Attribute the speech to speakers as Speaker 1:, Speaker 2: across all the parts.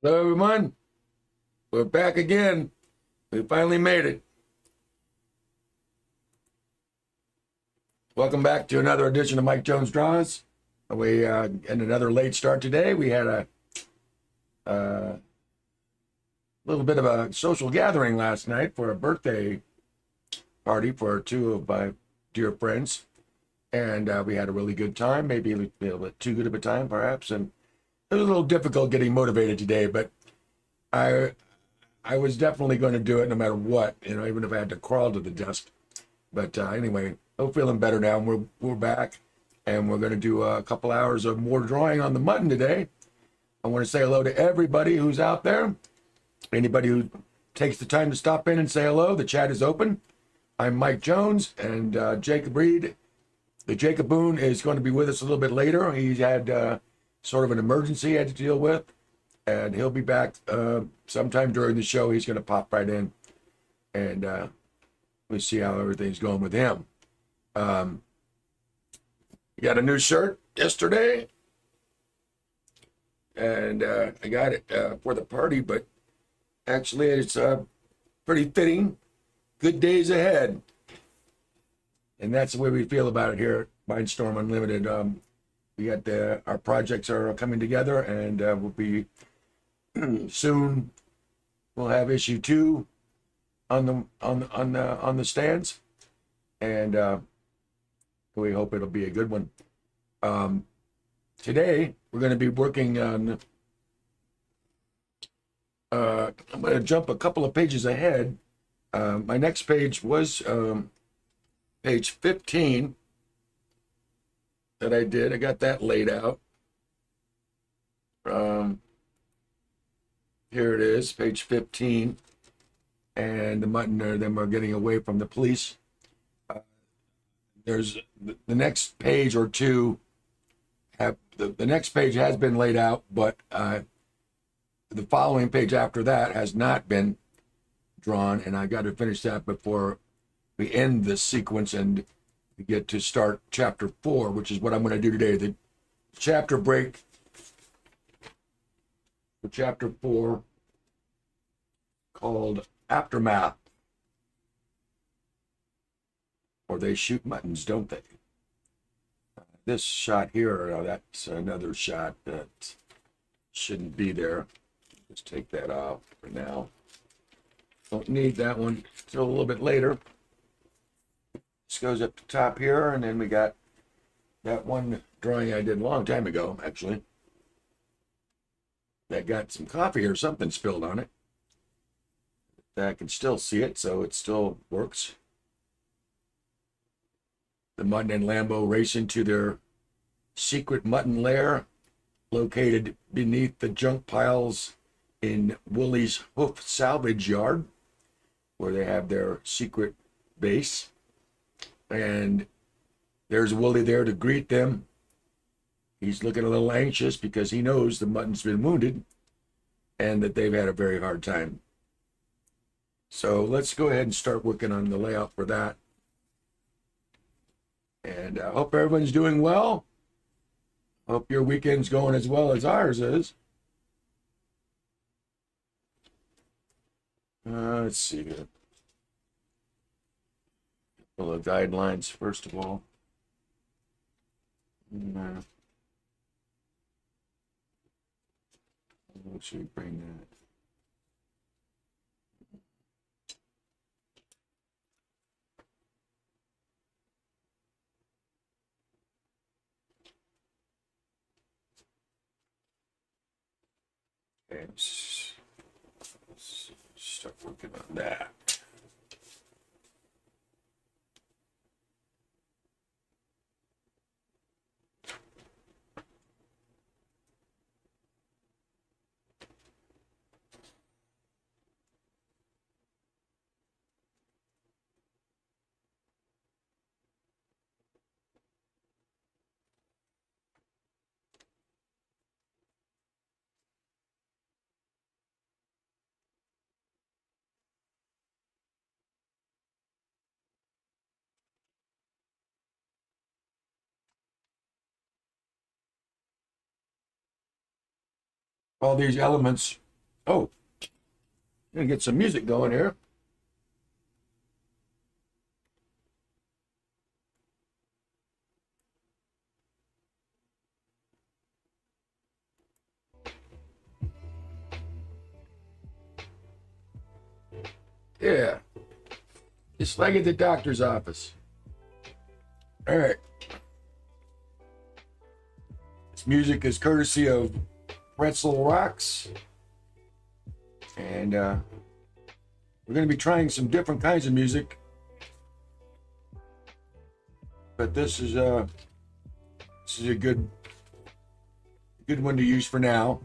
Speaker 1: Hello, everyone. We're back again. We finally made it. Welcome back to another edition of Mike Jones Draws. We and another late start today. We had a little bit of a social gathering last night for a birthday party for two of my dear friends, and we had a really good time. Maybe a little bit too good of a time, perhaps. And it was a little difficult getting motivated today, but I I was definitely going to do it no matter what, even if I had to crawl to the desk. But anyway, I'm feeling better now. We're back, and we're going to do a couple hours of more drawing on the mutton today. I want to say hello to everybody who's out there. Anybody who takes the time to stop in and say hello, the chat is open. I'm Mike Jones, and Jacob Reed, the Jacob Boone, is going to be with us a little bit later. He had sort of an emergency he had to deal with, and he'll be back sometime during the show. He's going to pop right in, and we see how everything's going with him. We got a new shirt yesterday, and I got it for the party, but actually it's pretty fitting. Good days ahead. And that's the way we feel about it here at Mindstorm Unlimited. We got our projects are coming together, and we'll be soon. We'll have issue 2 on the stands, and we hope it'll be a good one. Today we're going to be working on. I'm going to jump a couple of pages ahead. My next page was page 15 that I did. I got that laid out. Here it is, page 15. And the mutton or them are getting away from the police. There's the next page or two. The next page has been laid out, but the following page after that has not been drawn, and I got to finish that before we end this sequence and we get to start chapter 4, which is what I'm going to do today. The chapter break for chapter 4 called Aftermath. Or they shoot muttons, don't they? This shot here, that's another shot that shouldn't be there. Just take that off for now. Don't need that one until a little bit later. This goes up the top here, and then we got that one drawing I did a long time ago, actually. That got some coffee or something spilled on it. I can still see it, so it still works. The mutton and Lambo race into their secret mutton lair located beneath the junk piles in Woolie's Hoof Salvage Yard, where they have their secret base. And there's Woolie there to greet them. He's looking a little anxious because he knows the mutton's been wounded and that they've had a very hard time. So let's go ahead and start working on the layout for that. And I hope everyone's doing well. Hope your weekend's going as well as ours is. Let's see here. A couple of guidelines, first of all. Make sure you bring that. Okay, let's start working on that. All these elements Oh, gonna get some music going here. Yeah, it's like at the doctor's office. All right. This music is courtesy of Pretzel Rocks. And we're going to be trying some different kinds of music. But this is a good one to use for now.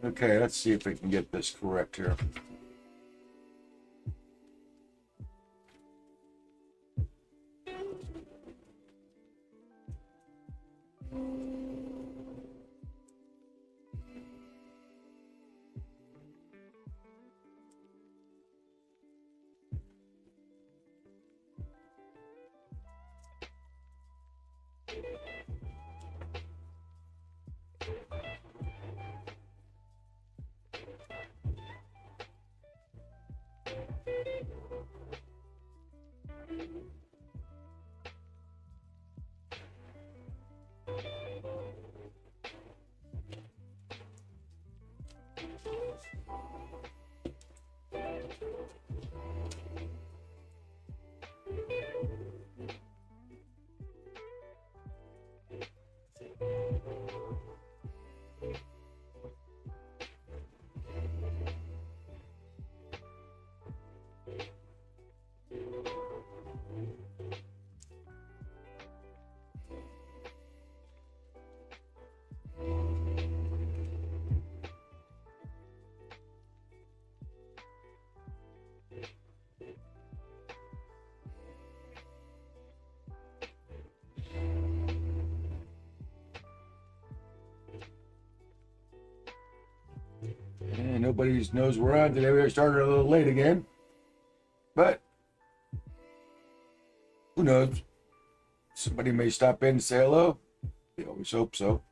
Speaker 1: Okay, let's see if we can get this correct here. And nobody knows we're on today. We started a little late again. But who knows? Somebody may stop in and say hello. We always hope so.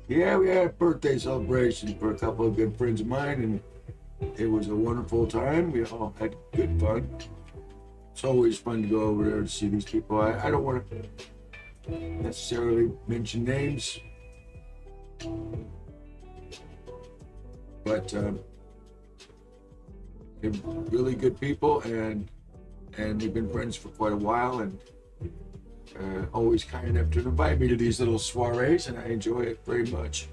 Speaker 1: Yeah, we had a birthday celebration for a couple of good friends of mine, and it was a wonderful time. We all had good fun. It's always fun to go over there to see these people. I don't want to necessarily mention names, but they're really good people, and we've been friends for quite a while, and always kind enough to invite me to these little soirees, and I enjoy it very much.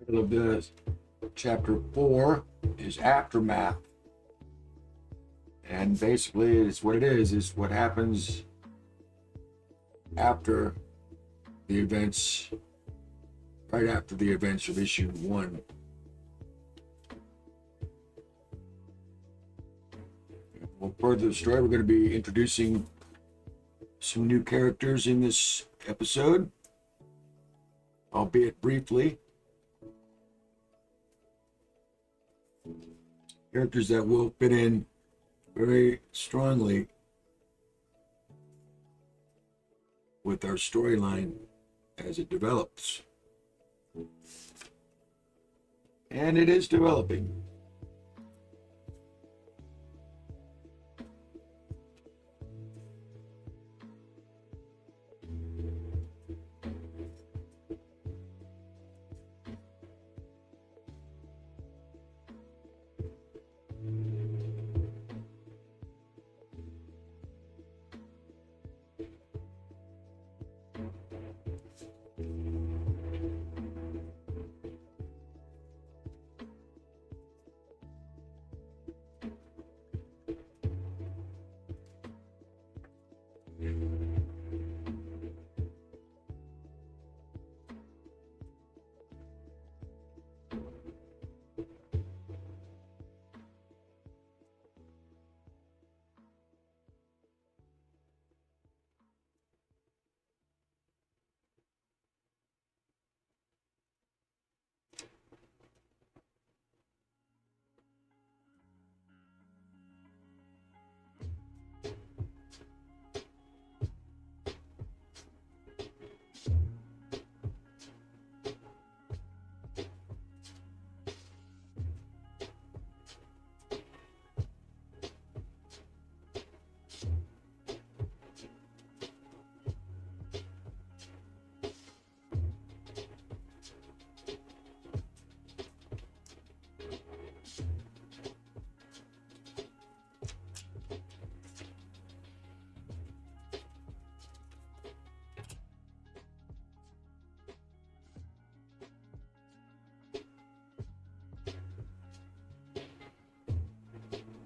Speaker 1: Title of this chapter 4 is Aftermath, and basically it's what it is what happens after the events, right after the events of issue 1. Well, further the story, we're going to be introducing some new characters in this episode, albeit briefly. Characters that will fit in very strongly with our storyline as it develops. And it is developing.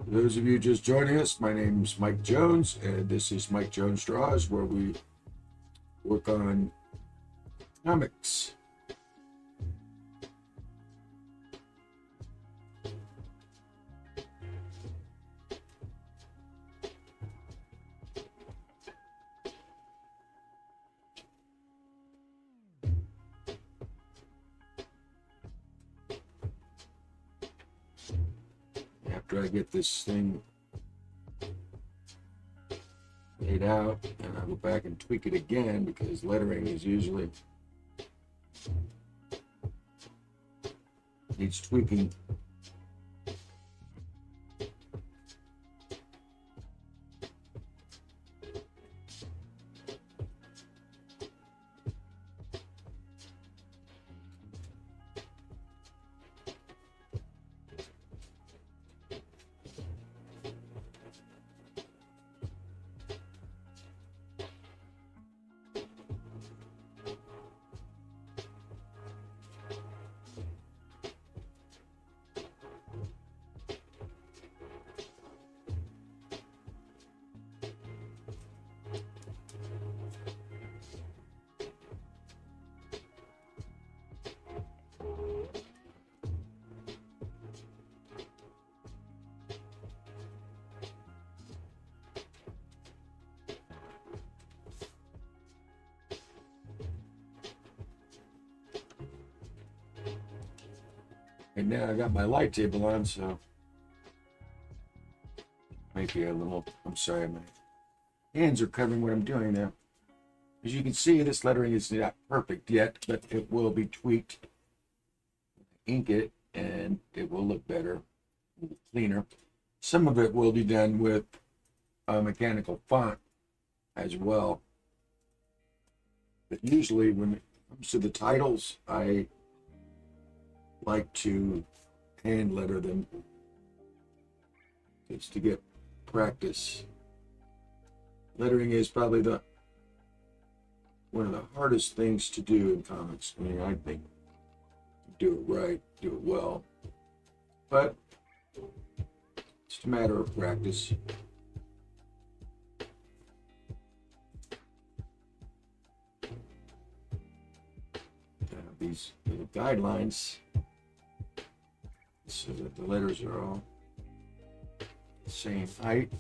Speaker 1: For those of you just joining us, my name is Mike Jones, and this is Mike Jones Draws, where we work on comics. After I get this thing laid out, and I'll go back and tweak it again, because lettering is usually needs tweaking. And now I got my light table on, so maybe a little, I'm sorry, my hands are covering what I'm doing now. As you can see, this lettering is not perfect yet, but it will be tweaked. Ink it, and it will look better, cleaner. Some of it will be done with a mechanical font as well. But usually when it comes to the titles, I like to hand letter them just to get practice. Lettering is probably one of the hardest things to do in comics. I mean, I think do it right, do it well, but it's a matter of practice. These little guidelines so that the letters are all the same height.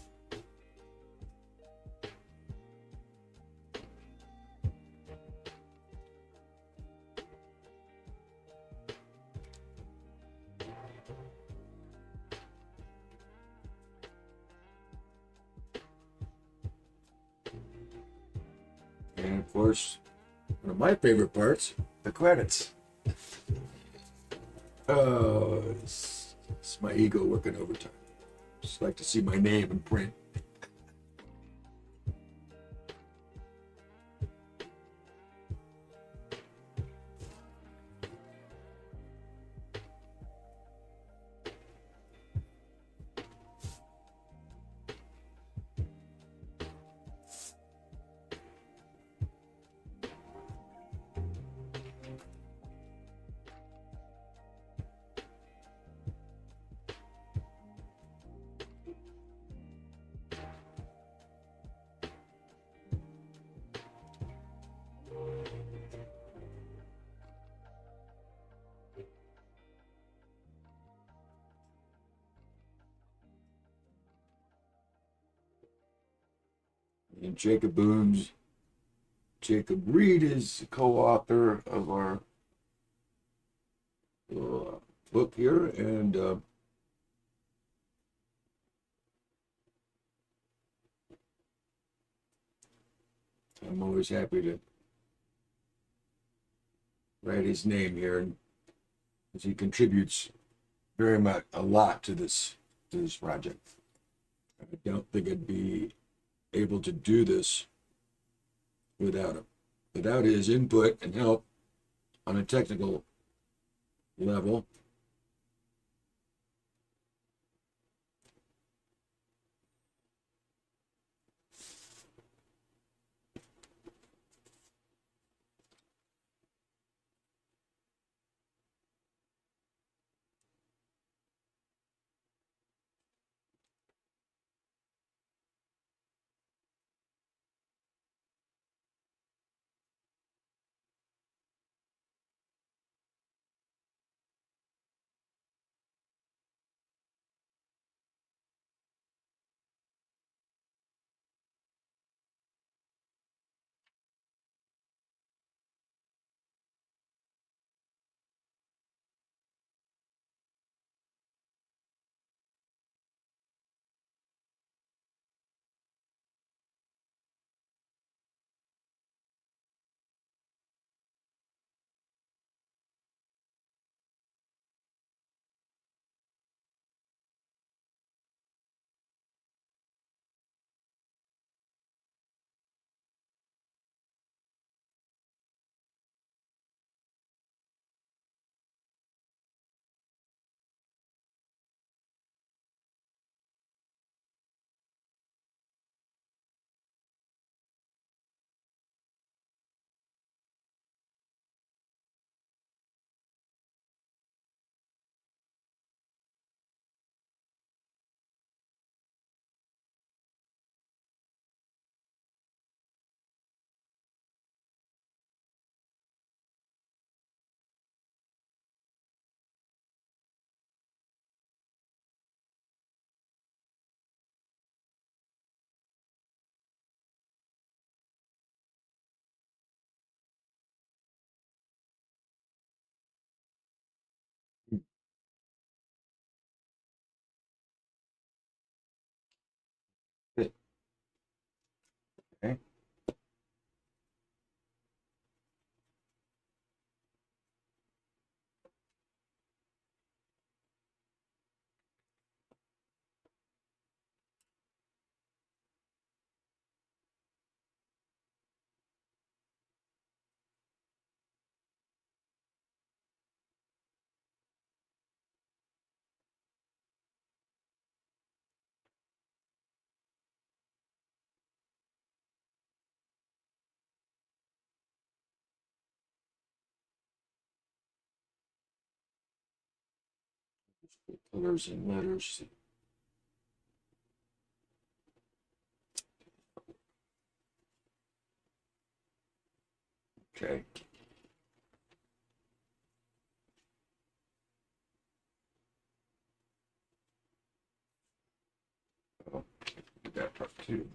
Speaker 1: And of course, one of my favorite parts, the credits. Oh, it's my ego working overtime. Just like to see my name in print. And Jacob Reed is the co-author of our book here, and I'm always happy to write his name here, as he contributes very much a lot to this project. I don't think I'd be able to do this without him, without his input and help on a technical level. Okay. Colors and letters. Okay. Oh, that part too.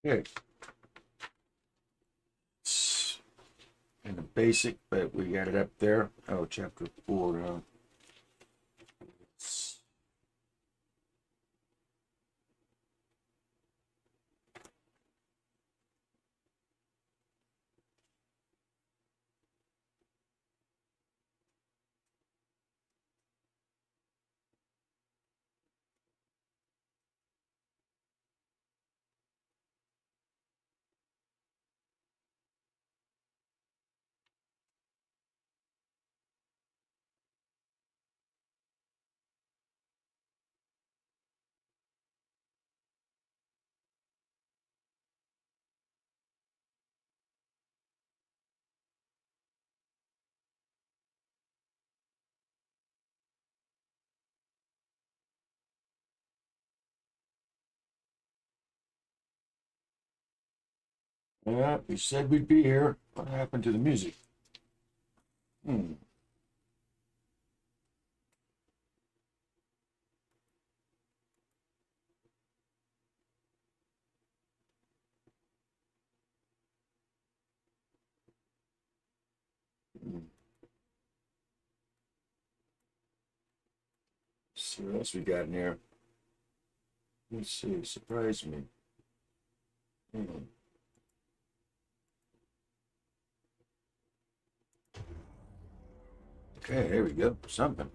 Speaker 1: Okay. It's in the basic, but we got it up there. Oh, chapter 4 now. Yeah, we said we'd be here. What happened to the music? Hmm. Hmm. Let's see what else we got in here. Let's see. Surprise me. Hmm. Okay, there we go. Something.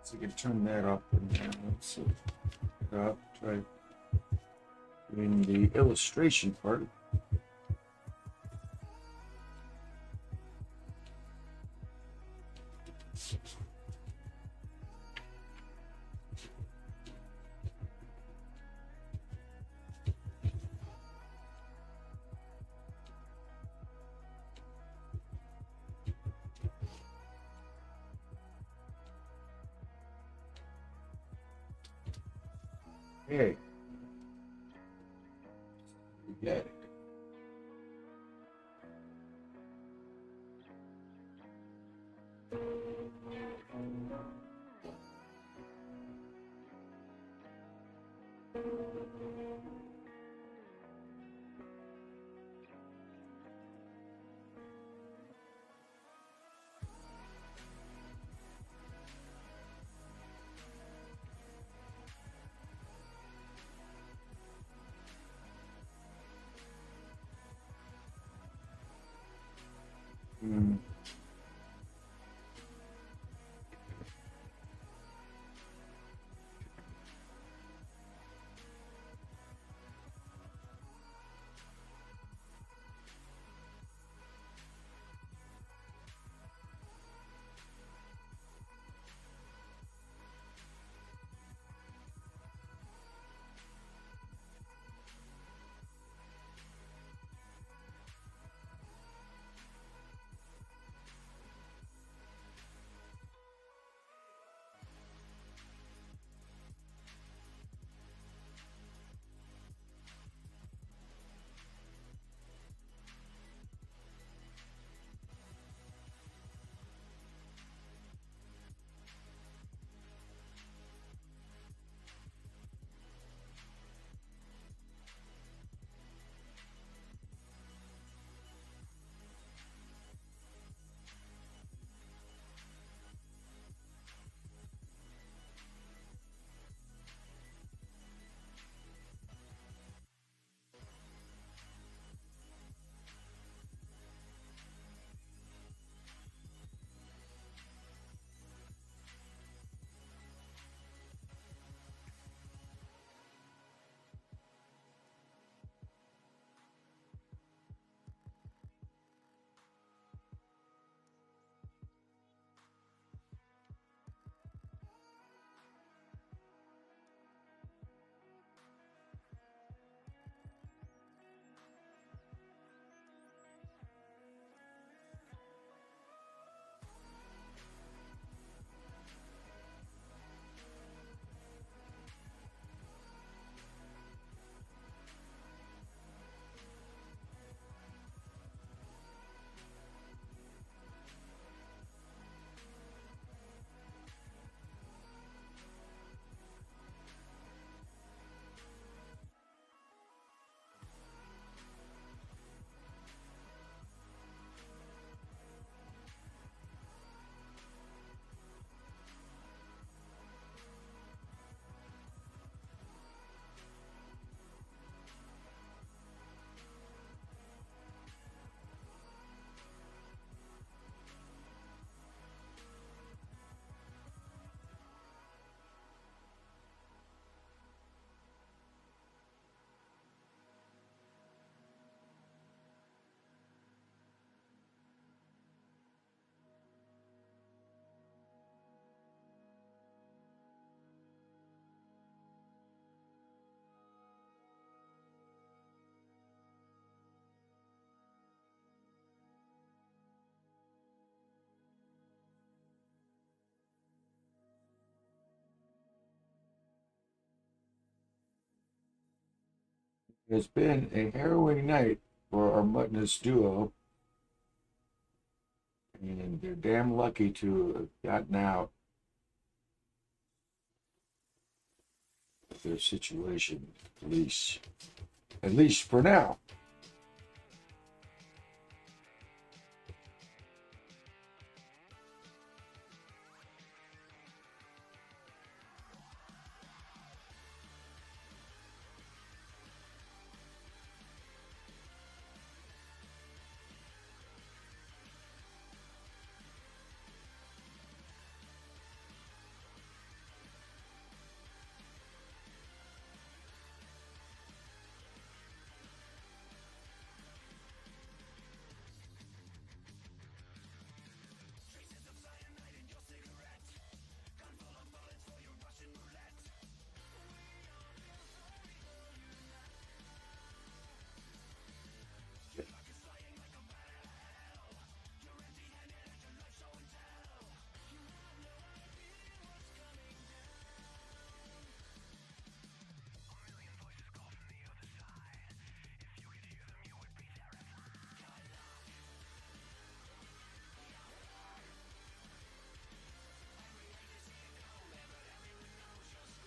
Speaker 1: So you can turn that up and down. Let's see. Up, try doing the illustration part. Okay. Yeah. Mm. It's been a harrowing night for our Mutinous duo, and they're damn lucky to have gotten out of their situation, at least for now.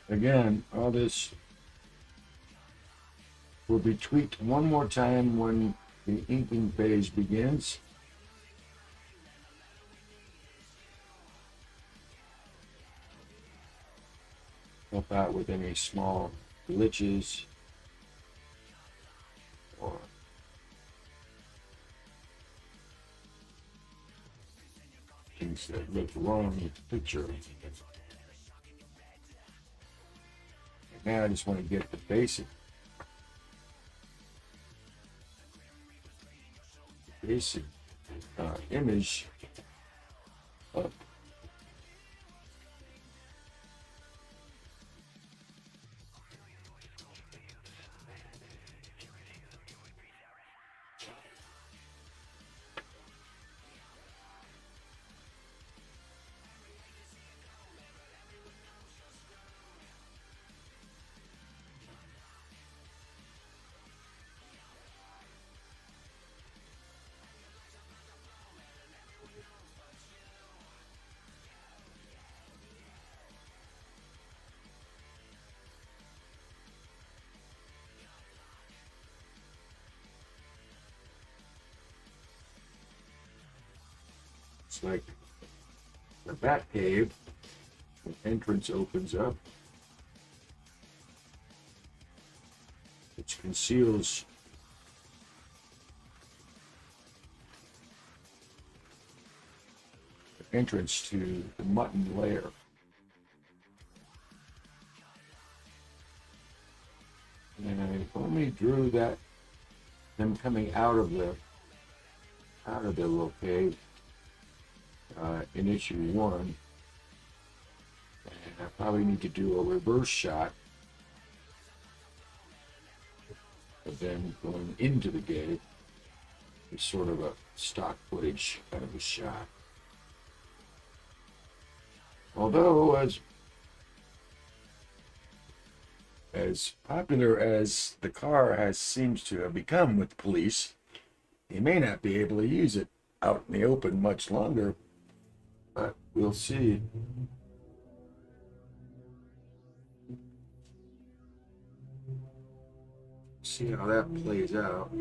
Speaker 1: Again, all this will be tweaked one more time when the inking phase begins. Help out with any small glitches or things that look wrong with the picture. And now I just want to get the basic image up. It's like the bat cave, the entrance opens up, which conceals the entrance to the mutton lair. And I only drew that them coming out of the little cave in issue 1, and I probably need to do a reverse shot of them going into the cave. It's sort of a stock footage kind of a shot. Although as popular as the car seems to have become with the police, they may not be able to use it out in the open much longer, but we'll see. See how that plays out.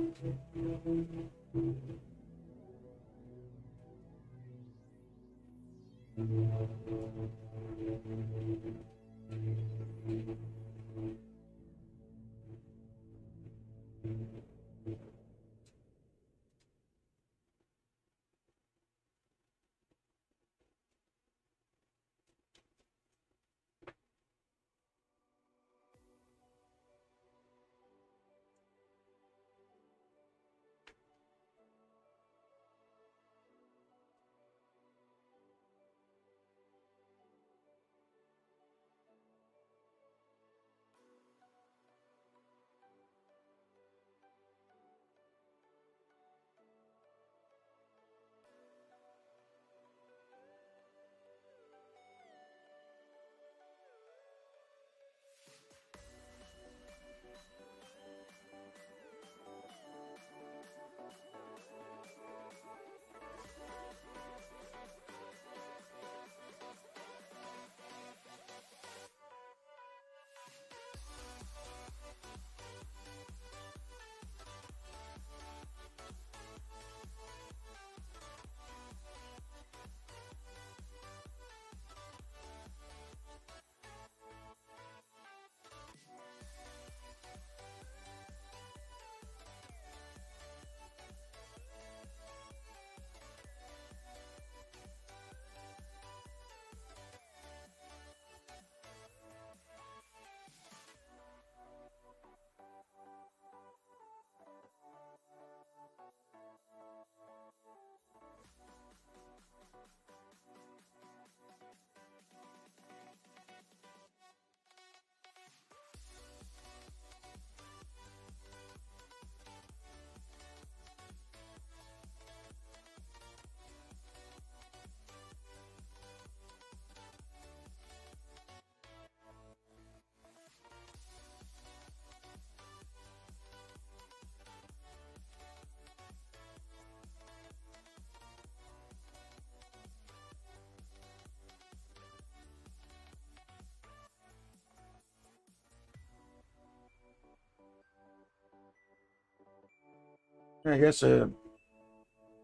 Speaker 1: I guess a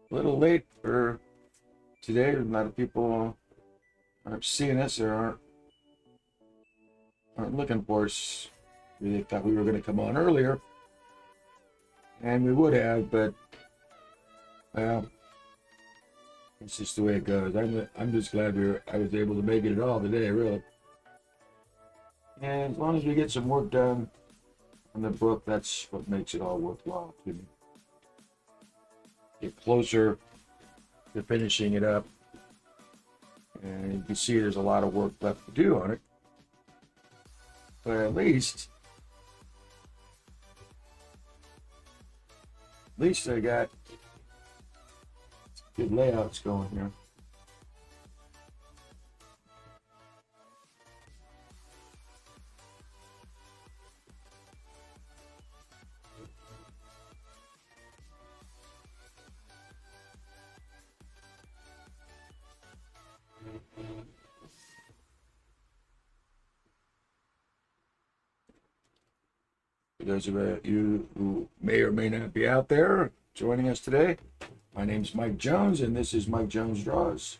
Speaker 1: little late for today. A lot of people aren't seeing us or aren't looking for us. They thought we were going to come on earlier, and we would have, but well, it's just the way it goes. I'm just glad I was able to make it at all today, really. And as long as we get some work done on the book, that's what makes it all worthwhile to me. Get closer to finishing it up, and you can see there's a lot of work left to do on it. But at least I got good layouts going here. For those of you who may or may not be out there joining us today, my name's Mike Jones, and this is Mike Jones Draws.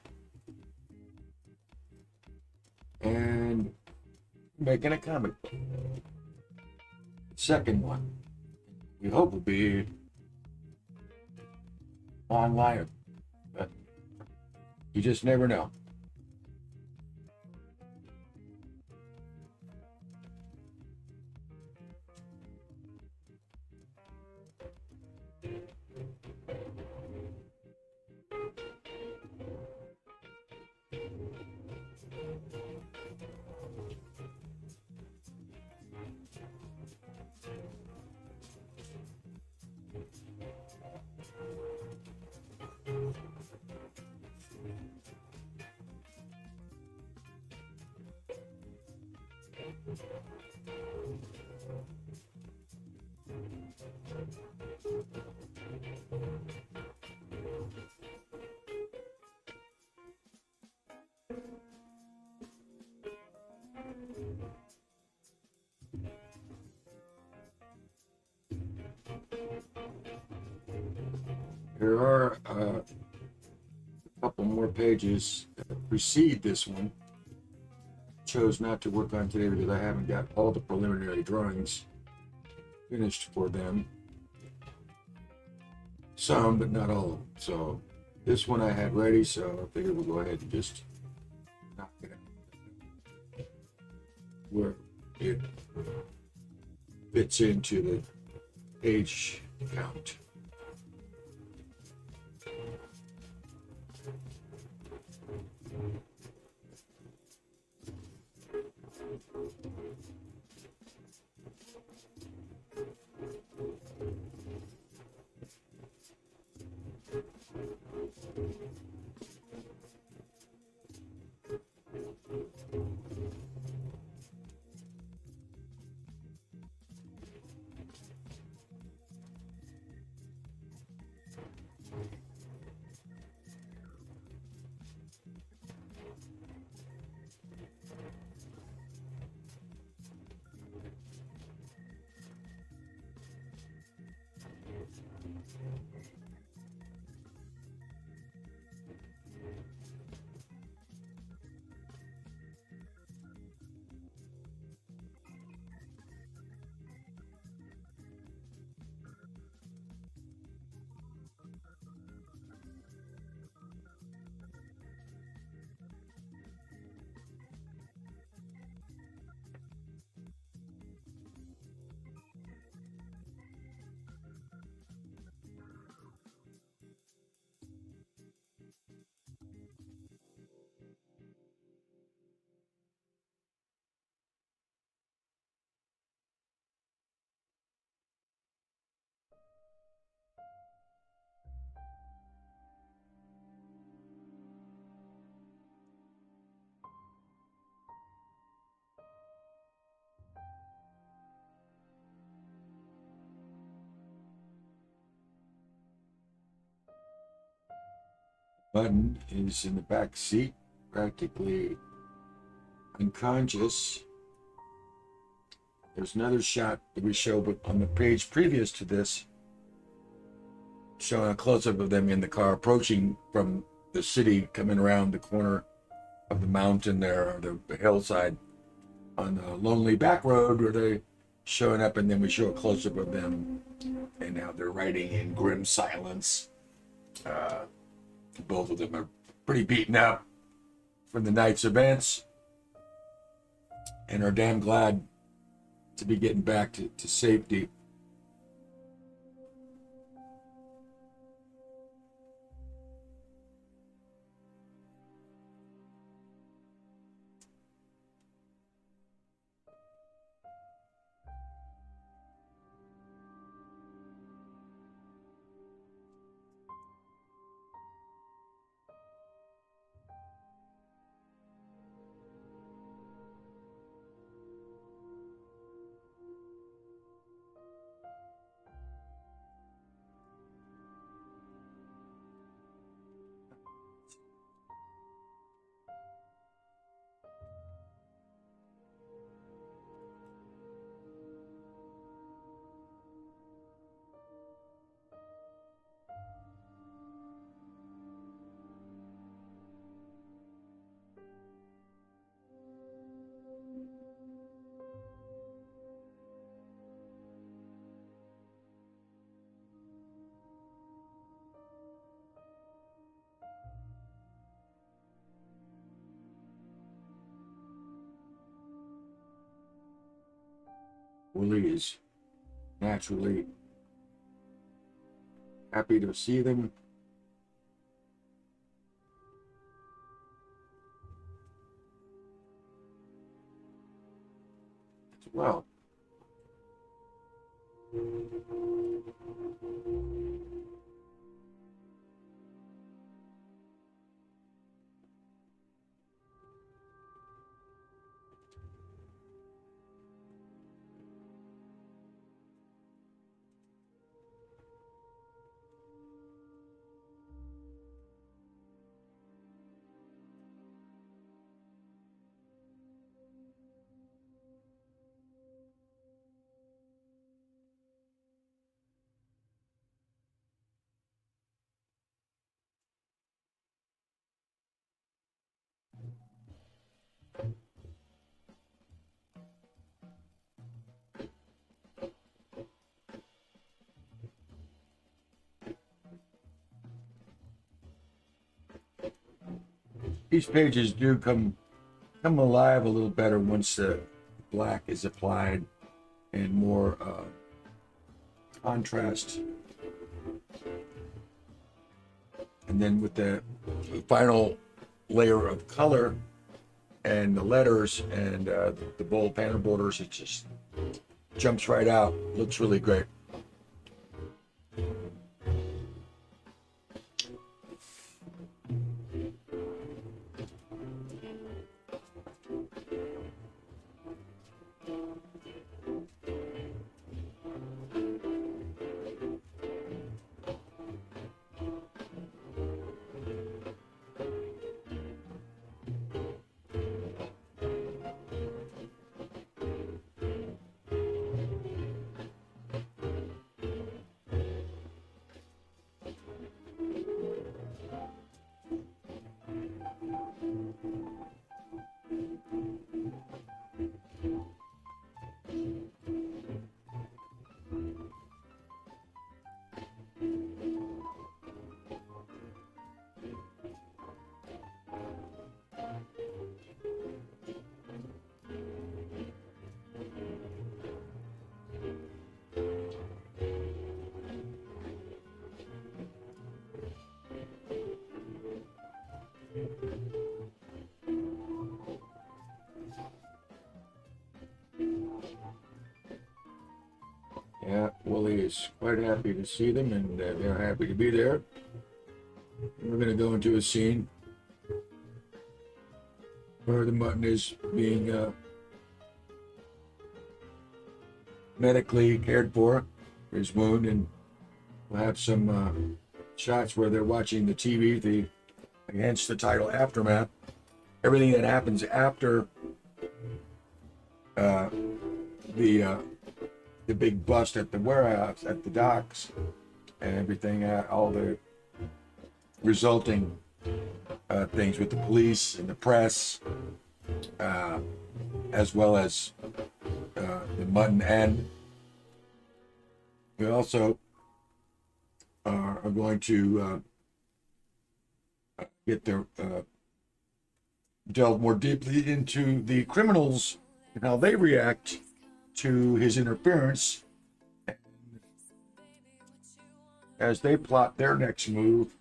Speaker 1: And making a comic book. The second one, we hope will be online, but you just never know. There are a couple more pages that precede this one. Chose not to work on today because I haven't got all the preliminary drawings finished for them. Some, but not all of them. So this one I had ready, so I figured we'll go ahead and just knock it out where it fits into the page count. Button is in the back seat, practically unconscious. There's another shot that we showed on the page previous to this showing a close-up of them in the car approaching from the city, coming around the corner of the mountain there, or the hillside on the lonely back road where they showing up, and then we show a close-up of them and how they're riding in grim silence. Both of them are pretty beaten up from the night's events and are damn glad to be getting back to safety. Willie is naturally happy to see them. As well. These pages do come alive a little better once the black is applied and more contrast. And then with the final layer of color and the letters and the bold panel borders, it just jumps right out. Looks really great. Yeah, Willie is quite happy to see them, and they're happy to be there. We're going to go into a scene where the mutton is being medically cared for his wound, and we'll have some shots where they're watching the TV, hence the title Aftermath. Everything that happens after the big bust at the warehouse, at the docks, and everything, all the resulting things with the police and the press, as well as the mutton. And we also are going to get their delve more deeply into the criminals and how they react to his interference as they plot their next move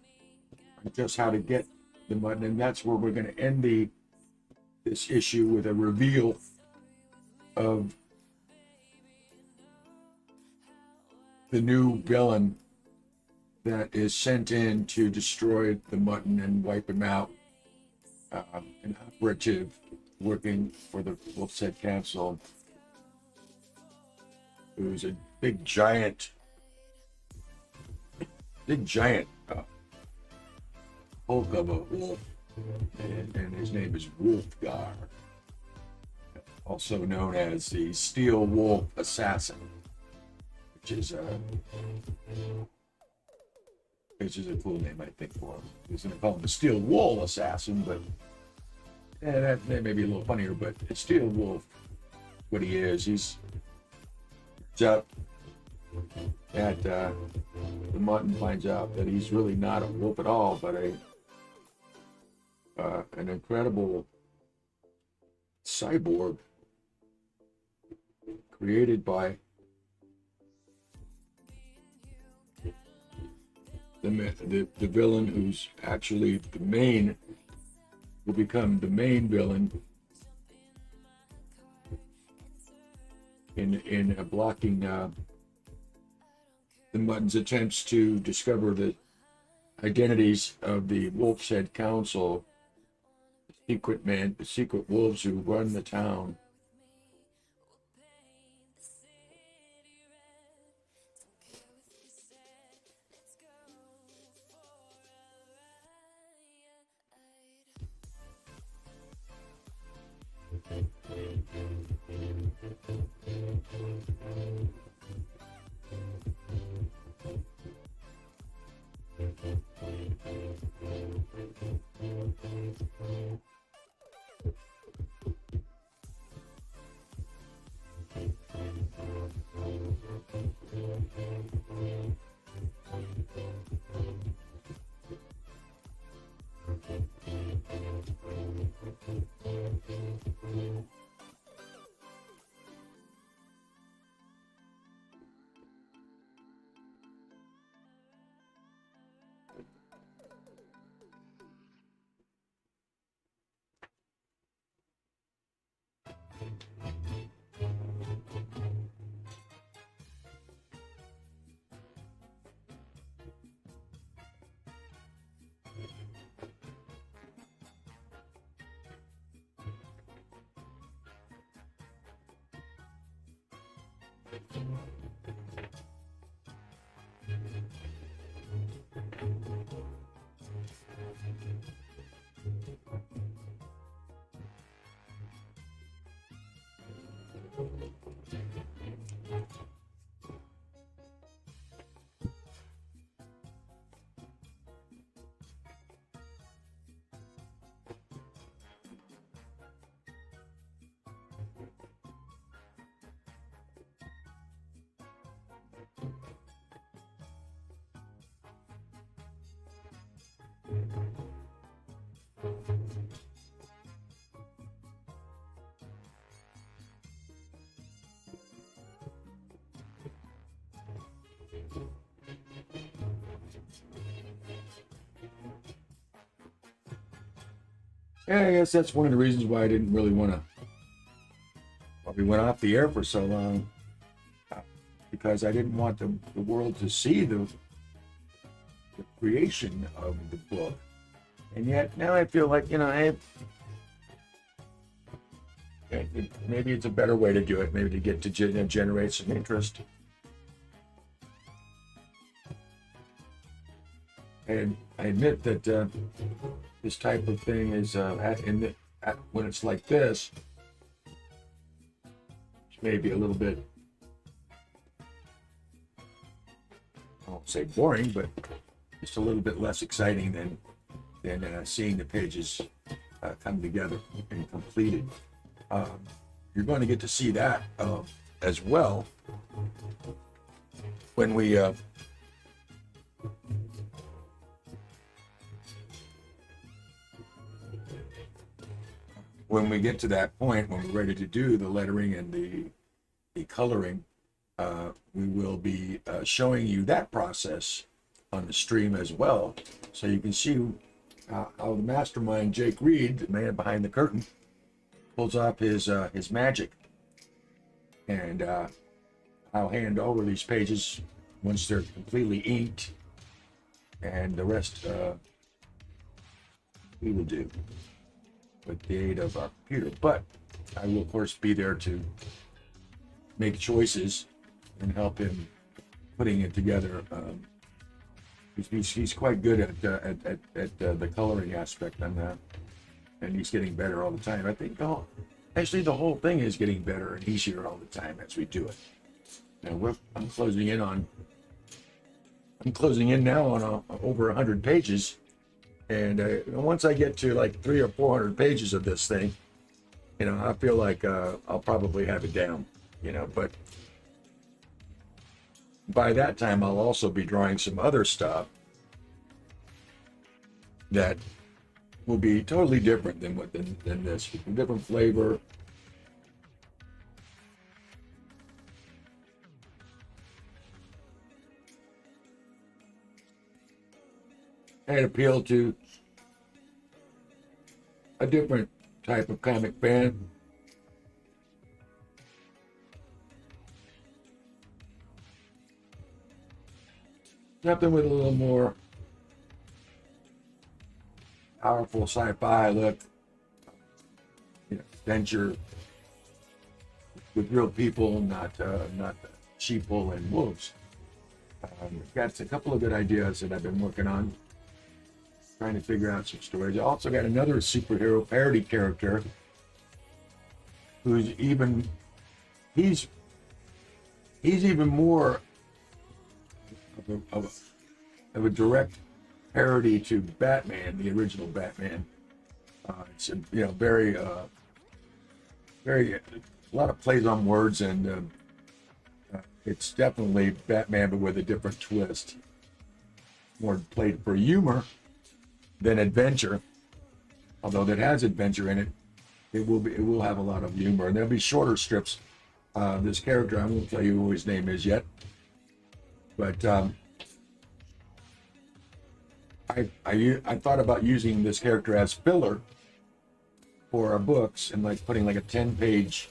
Speaker 1: and just how to get the mutton. And that's where we're going to end this issue with a reveal of the new villain that is sent in to destroy the mutton and wipe him out. An operative working for the Wolf's Head Council, who's a big giant hulk of a wolf, and his name is Wolfgar, also known as the Steel Wolf Assassin, which is a cool name, I think, for him. He was going to call him the Steel Wool Assassin, but that may be a little funnier. But it's Steel Wolf, what he is. He's up at the mutton finds out that he's really not a wolf at all, but an incredible cyborg created by the villain, who's actually will become the main villain in blocking the mutton's attempts to discover the identities of the Wolf's Head Council, the secret wolves who run the town. Yeah, I guess that's one of the reasons why I didn't really want to. Well, we went off the air for so long, because I didn't want the world to see the creation of the book. And yet now I feel like, maybe it's a better way to do it. Maybe to get to generate some interest. And I admit that this type of thing is when it's like this, it's maybe a little bit. Oh, won't say boring, but just a little bit less exciting than seeing the pages come together and completed. You're going to get to see that as well when we get to that point, when we're ready to do the lettering and the coloring. We will be showing you that process on the stream as well, so you can see how the mastermind Jake Reed, the man behind the curtain, pulls off his magic. And I'll hand over these pages once they're completely inked, and the rest we will do with the aid of our computer. But I will, of course, be there to make choices and help him putting it together. He's quite good at the coloring aspect on that, and he's getting better all the time. I think actually the whole thing is getting better and easier all the time as we do it. Now I'm closing in now on over 100 pages, and once I get to like 300 or 400 pages of this thing, I feel like I'll probably have it down, but by that time I'll also be drawing some other stuff that will be totally different than this, different flavor. And appeal to a different type of comic fan. Something with a little more powerful sci-fi look, adventure with real people, not sheeple and wolves. Got a couple of good ideas that I've been working on, trying to figure out some stories. I also got another superhero parody character who's he's even more of a direct parody to Batman, the original Batman. It's very a lot of plays on words, and it's definitely Batman but with a different twist. More played for humor than adventure, although that has adventure in it. It will have a lot of humor, and there'll be shorter strips. This character, I won't tell you who his name is yet, but I thought about using this character as filler for our books, and like putting like a 10-page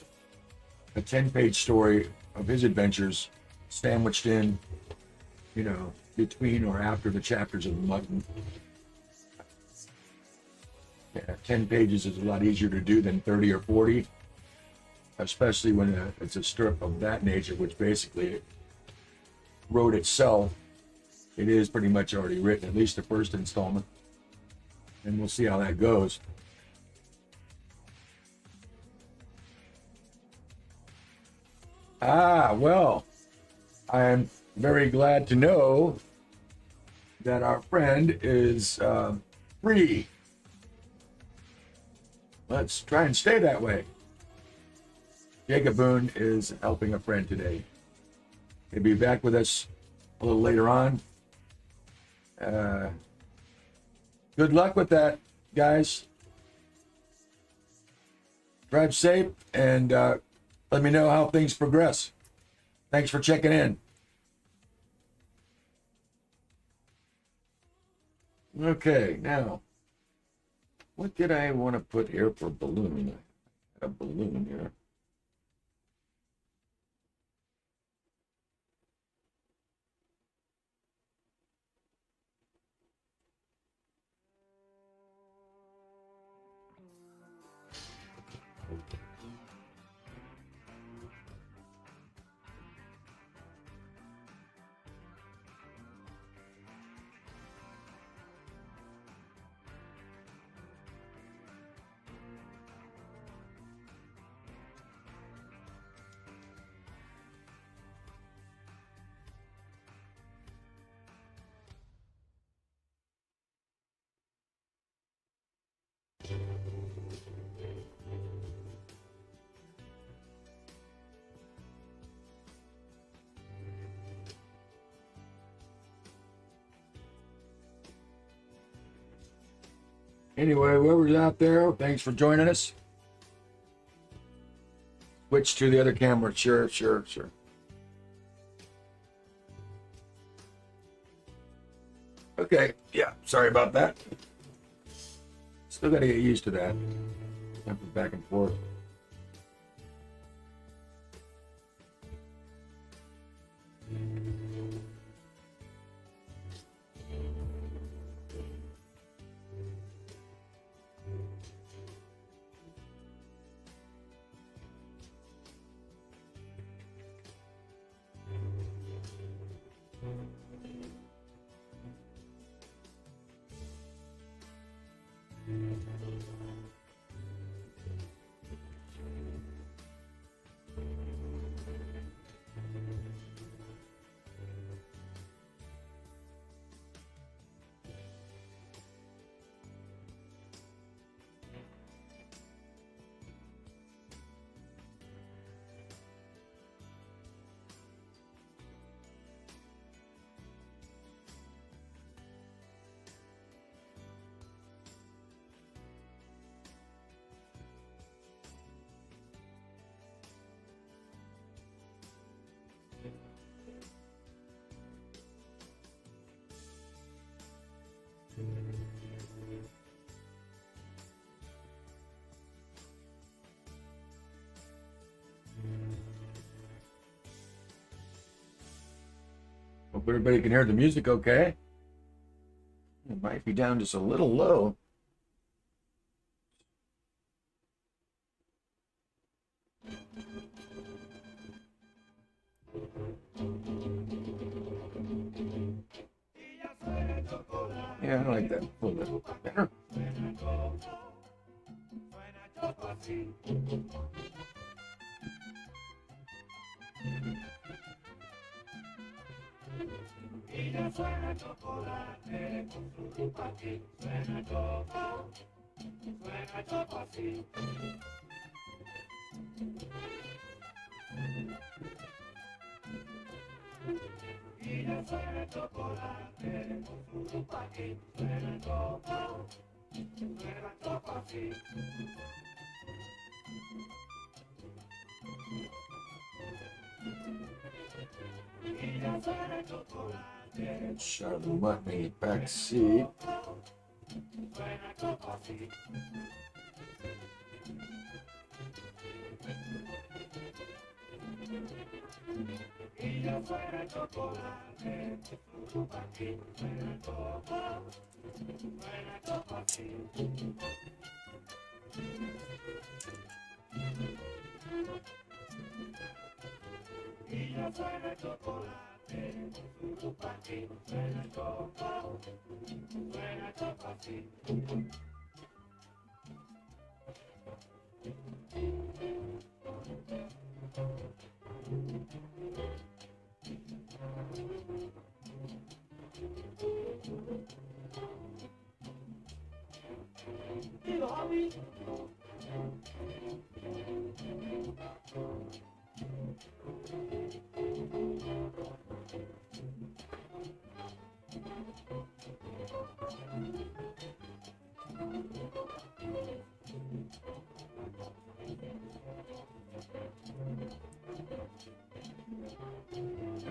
Speaker 1: story of his adventures sandwiched in, between or after the chapters of the Mutton. 10 pages is a lot easier to do than 30 or 40, especially when it's a strip of that nature, which basically wrote itself. It is pretty much already written, at least the first installment, and we'll see how that goes. Well, I'm very glad to know that our friend is free. Let's try and stay that way. Jacob Boone is helping a friend today. He'll be back with us a little later on. Good luck with that, guys. Drive safe, and let me know how things progress. Thanks for checking in. Okay, now, what did I want to put here for balloon? I had a balloon here. Anyway, whoever's out there, thanks for joining us. Switch to the other camera. Sure. Okay, yeah, sorry about that. Still got to get used to that. Jumping back and forth. Hope everybody can hear the music okay. It might be down just a little low. Yeah, I like that a little bit better.
Speaker 2: Suena chocolate con su chupaqui, suena choco así. Y ya suena chocolate con su chupaqui, suena choco así. Y ya suena chocolate.
Speaker 1: And shove the button in the back seat.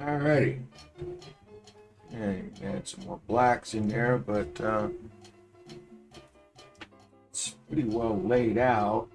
Speaker 1: Alrighty. And add some more blacks in there, but it's pretty well laid out.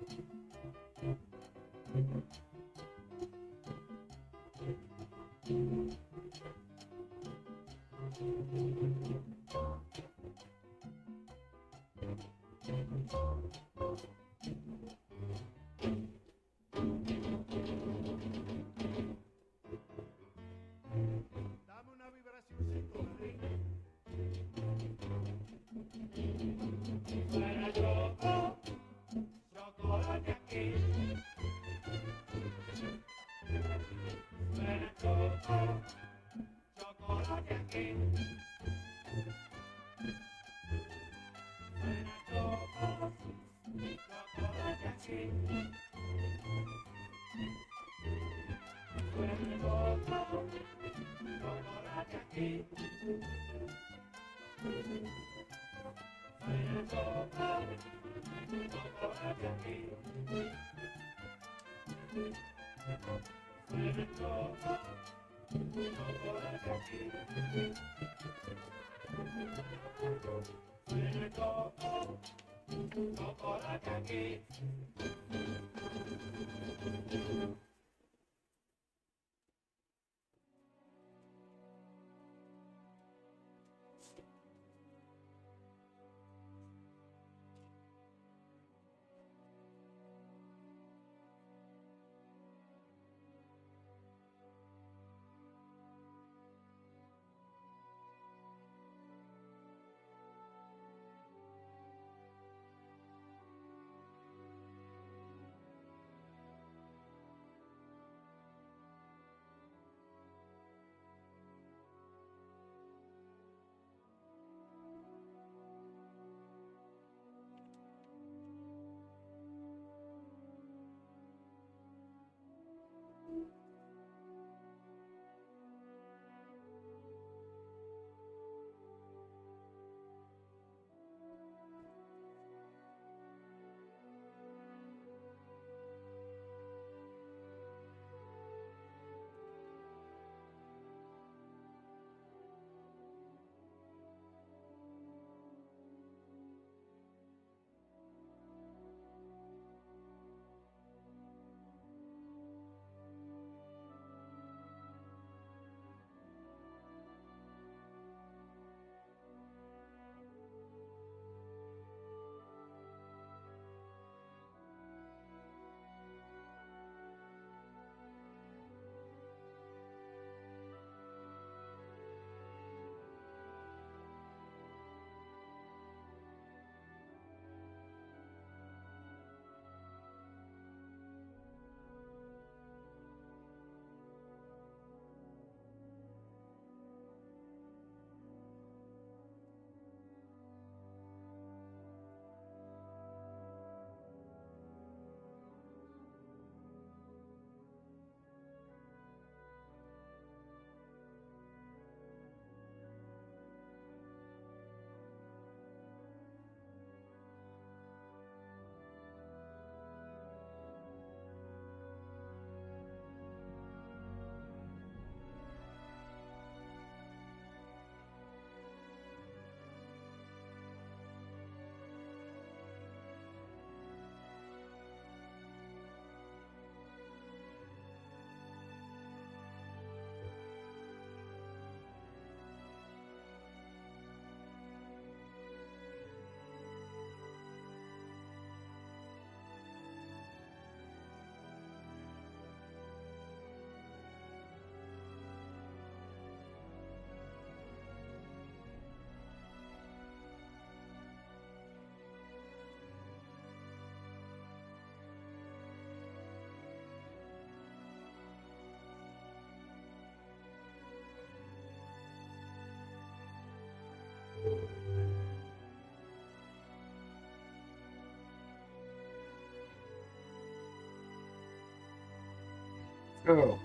Speaker 1: So,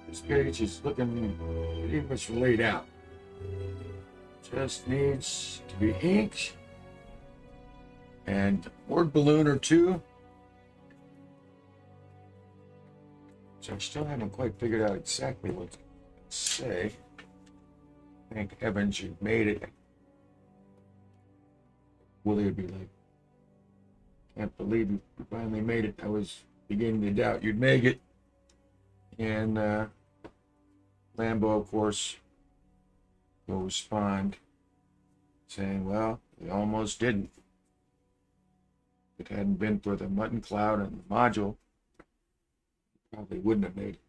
Speaker 1: this page is looking pretty much laid out. Just needs to be inked and word balloon or two. So I still haven't quite figured out exactly what to say. Thank heavens you made it. Willie would be like, can't believe you finally made it. I was beginning to doubt you'd make it. And Lambo, of course, will respond saying, well, we almost didn't. If it hadn't been for the mutton cloud and the module, probably wouldn't have made it.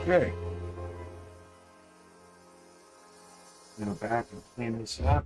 Speaker 1: Okay. Go back and clean this up.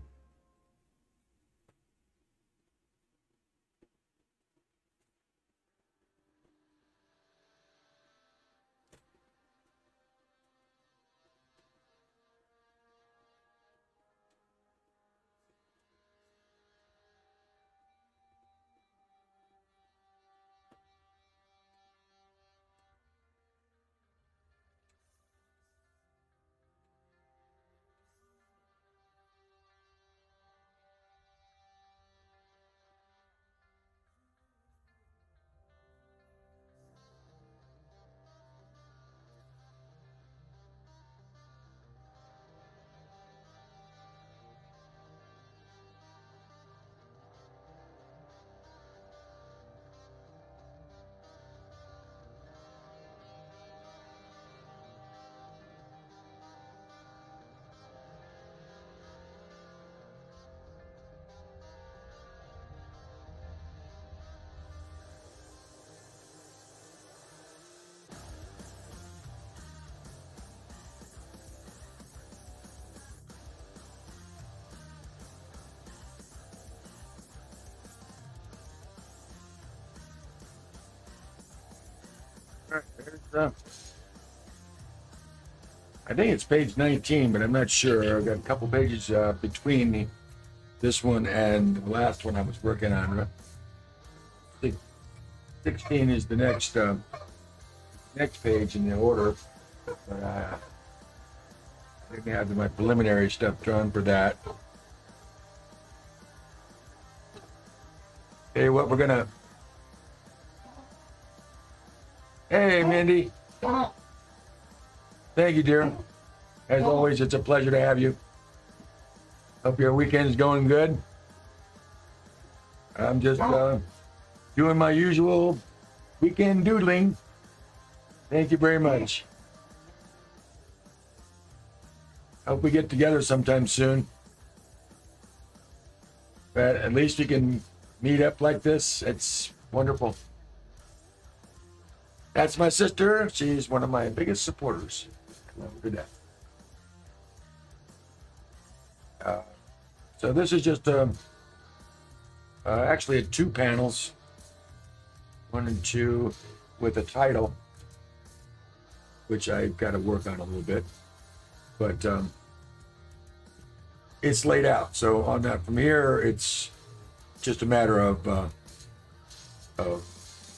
Speaker 1: All right, there's, I think it's page 19, but I'm not sure. I've got a couple pages between this one and the last one I was working on. I think 16 is the next page in the order. But I didn't have my preliminary stuff drawn for that. Hey, what we're gonna. Hey, Mindy. Thank you, dear. As always, it's a pleasure to have you. Hope your weekend's going good. I'm just doing my usual weekend doodling. Thank you very much. Hope we get together sometime soon. But at least we can meet up like this. It's wonderful. That's my sister. She's one of my biggest supporters. Love her to death. So this is just actually 2 panels, 1 and 2, with a title, which I've got to work on a little bit, but it's laid out. So on that, from here, it's just a matter of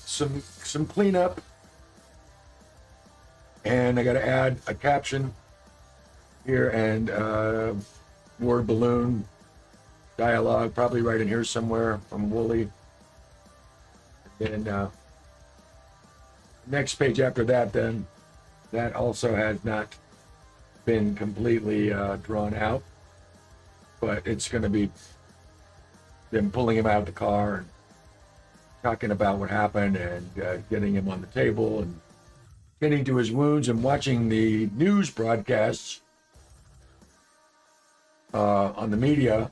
Speaker 1: some cleanup, and I got to add a caption here and word balloon dialogue, probably right in here somewhere from Wooly. And then next page after that, then that also has not been completely drawn out, but it's going to be them pulling him out of the car and talking about what happened and getting him on the table and getting to his wounds and watching the news broadcasts on the media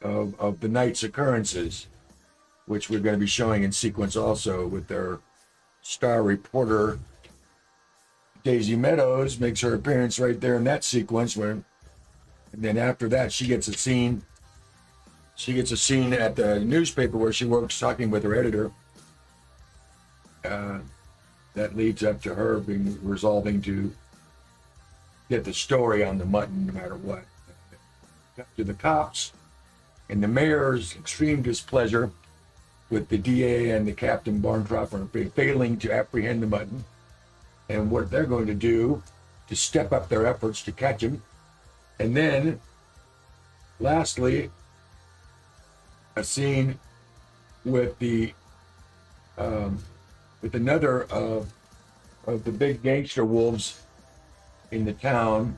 Speaker 1: of the night's occurrences, which we're going to be showing in sequence also with their star reporter Daisy Meadows makes her appearance right there in that sequence and then after that she gets a scene at the newspaper where she works talking with her editor. That leads up to her resolving to get the story on the mutton no matter what. Up to the cops and the mayor's extreme displeasure with the DA and the Captain Barntroff failing to apprehend the mutton, and what they're going to do to step up their efforts to catch him. And then, lastly, a scene with with another of the big gangster wolves in the town.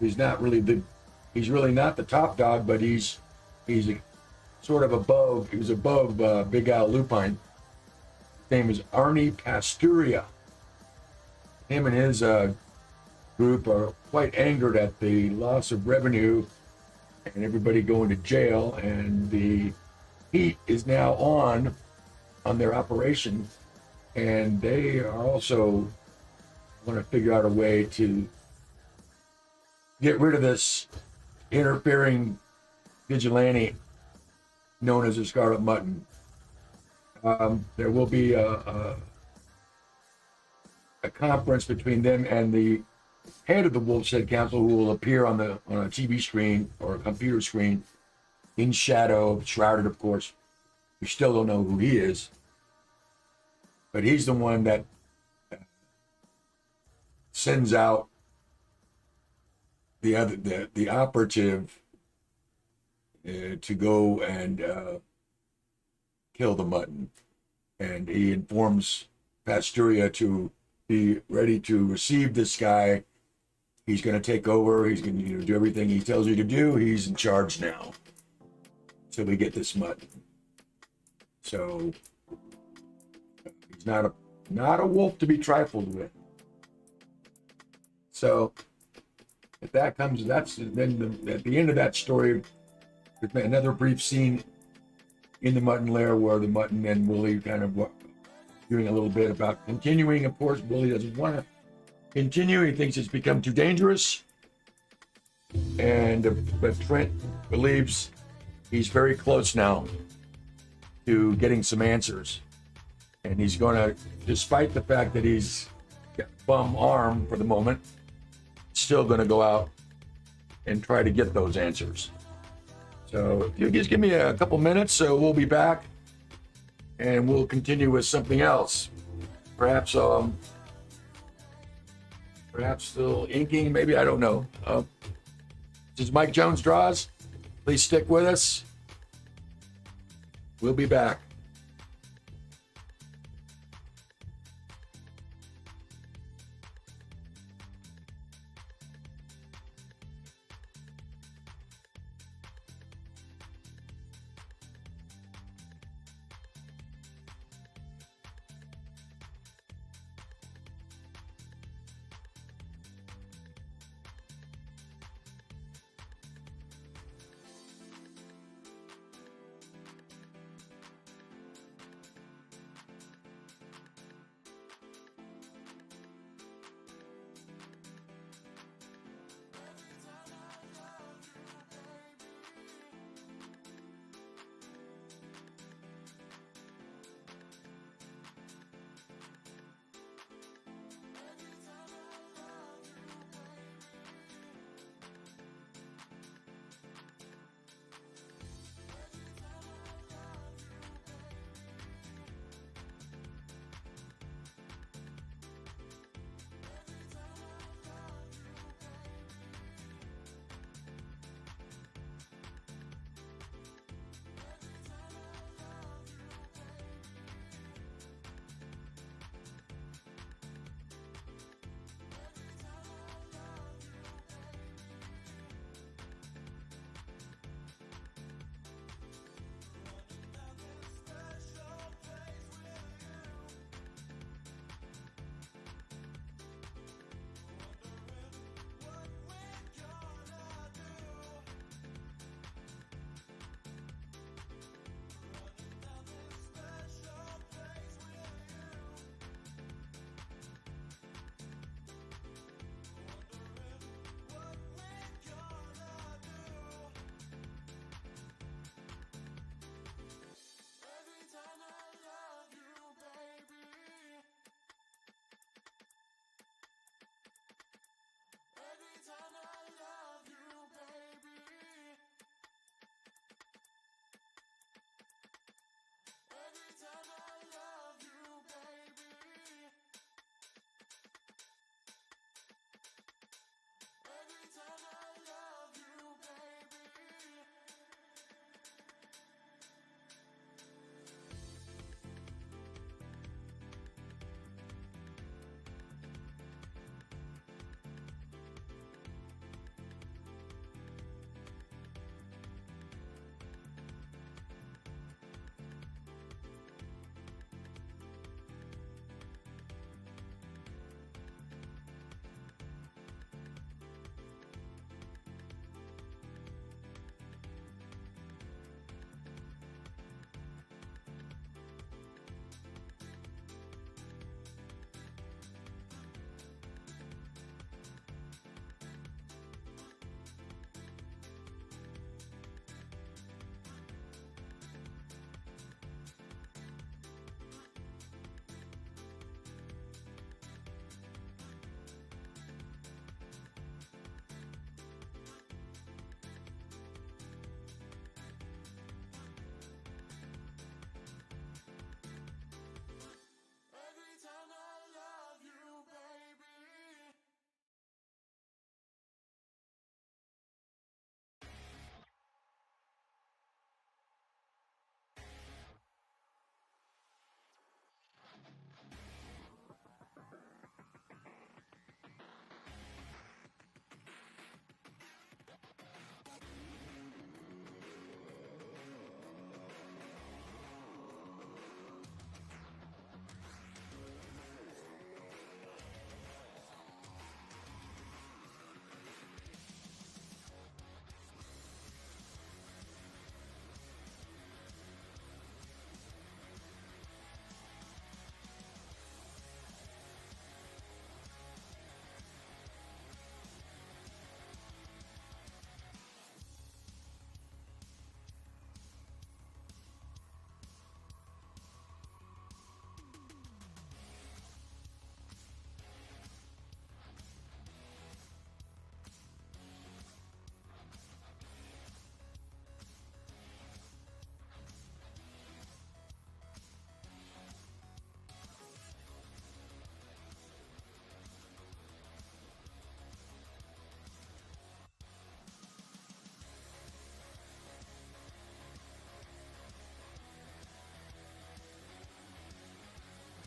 Speaker 1: He's really not the top dog, but he's sort of above. He was above Big Al Lupine. His name is Arnie Pasturia. Him and his group are quite angered at the loss of revenue and everybody going to jail, and the heat is now on their operation, and they are also want to figure out a way to get rid of this interfering vigilante known as the Scarlet Mutton. There will be a conference between them and the head of the Wolf's Head Council, who will appear on a TV screen or a computer screen in shadow, shrouded, of course. We still don't know who he is, but he's the one that sends out the operative to go and kill the mutton, and he informs Pasturia to be ready to receive this guy. He's going to take over. He's going to do everything he tells you to do. He's in charge now. So we get this mutton. So he's not a wolf to be trifled with. So if that comes, that's then at the end of that story, there's another brief scene in the mutton lair where the mutton and Willie kind of doing a little bit about continuing. Of course, Willie doesn't want to continue. He thinks it's become too dangerous. But Trent believes he's very close now to getting some answers. And he's going to, despite the fact that he's got a bum arm for the moment, still going to go out and try to get those answers. So if you just give me a couple minutes, so we'll be back and we'll continue with something else. Perhaps still inking, maybe, I don't know. This is Mike Jones Draws. Please stick with us. We'll be back.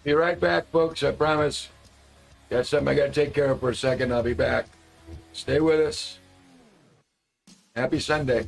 Speaker 1: Be right back, folks. I promise. Got something I got to take care of for a second. I'll be back. Stay with us. Happy Sunday.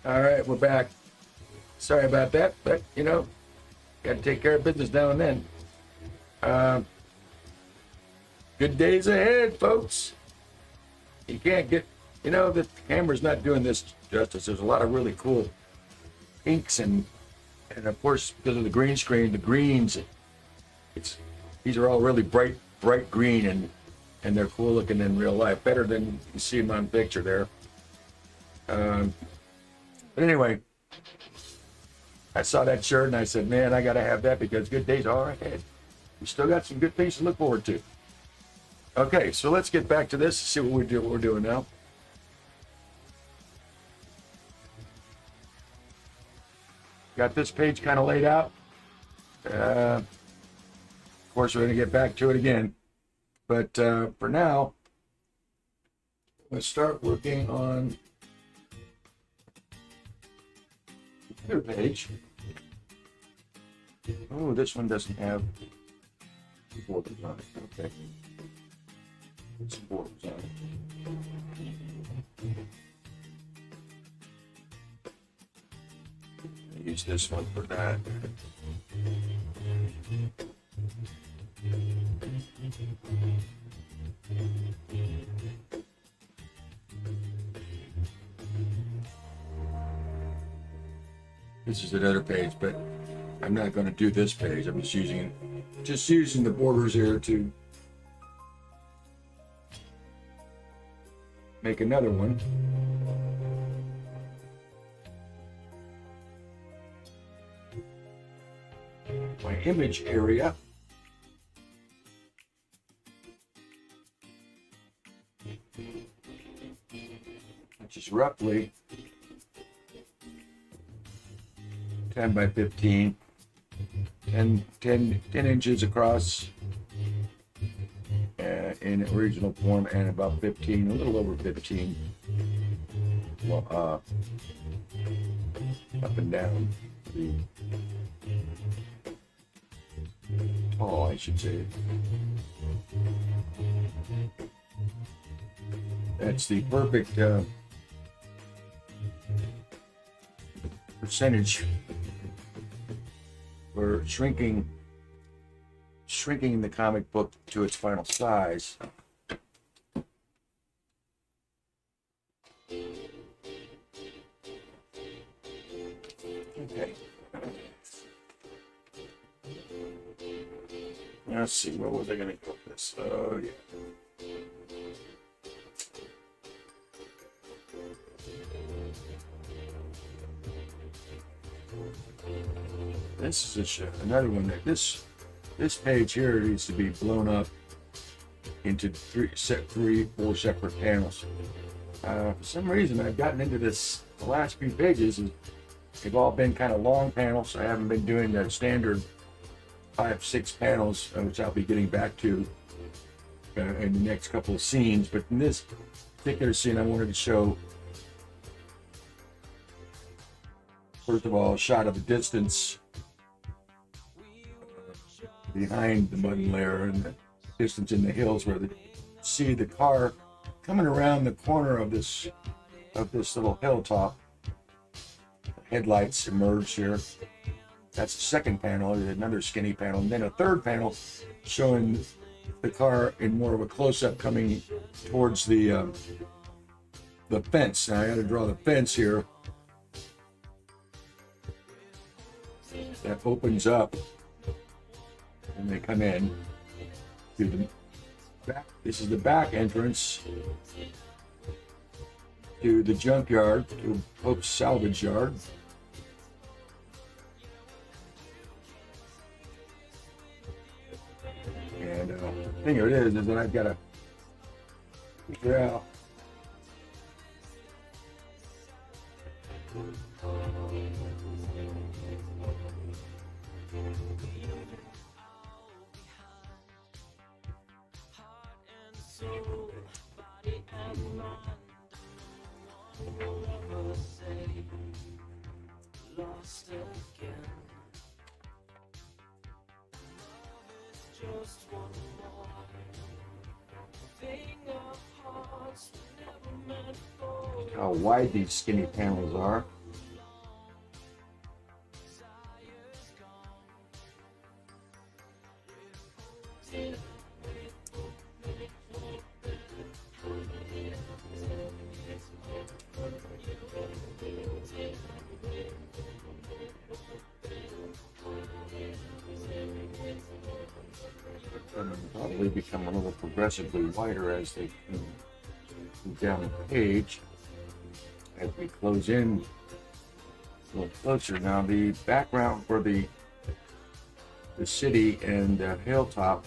Speaker 1: All right, we're back. Sorry about that, but you know, got to take care of business now and then. Good days ahead, folks. You can't get, you know, the camera's not doing this justice. There's a lot of really cool inks and of course because of the green screen, the greens. These are all really bright green and they're cool looking in real life, better than you see them on picture there. But anyway, I saw that shirt and I said, man, I got to have that because good days are ahead. We still got some good things to look forward to. Okay, so let's get back to this, see what we're doing now. Got this page kind of laid out. Of course, we're going to get back to it again. But for now, let's start working on the other page. Oh, this one doesn't have borders on it. Okay. Some borders on it. Use this one for that. This is another page, but I'm not going to do this page. I'm just using the borders here to make another one. My image area. Which is roughly 10 by 15 and 10 inches across in original form and about 15, a little over 15 up and down. Tall, I should say. That's the perfect percentage for shrinking the comic book to its final size. Okay. Let's see, where was I going to go with this? Oh, yeah. This is another one that this page here needs to be blown up into four separate panels. For some reason, I've gotten into this. The last few pages, they've all been kind of long panels. I haven't been doing the standard 5-6 panels, which I'll be getting back to in the next couple of scenes. But in this particular scene, I wanted to show First of all, a shot of the distance behind the mud layer and the distance in the hills where you see the car coming around the corner of this little hilltop. Headlights emerge here. That's the second panel, another skinny panel, and then a third panel showing the car in more of a close-up coming towards the fence. Now I got to draw the fence here. That opens up and they come in to the back. This is the back entrance to the junkyard, to Hope's salvage yard. And the thing of it is that I've got to figure out how wide these skinny panels are. Probably become a little progressively wider as they move down the page. As we close in a little closer. Now the background for the city and the hilltop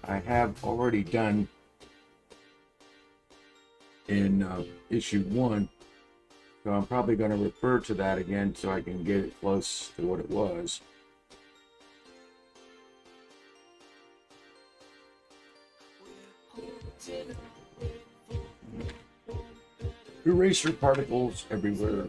Speaker 1: I have already done in issue 1, so I'm probably going to refer to that again so I can get it close to what it was. Eraser particles everywhere.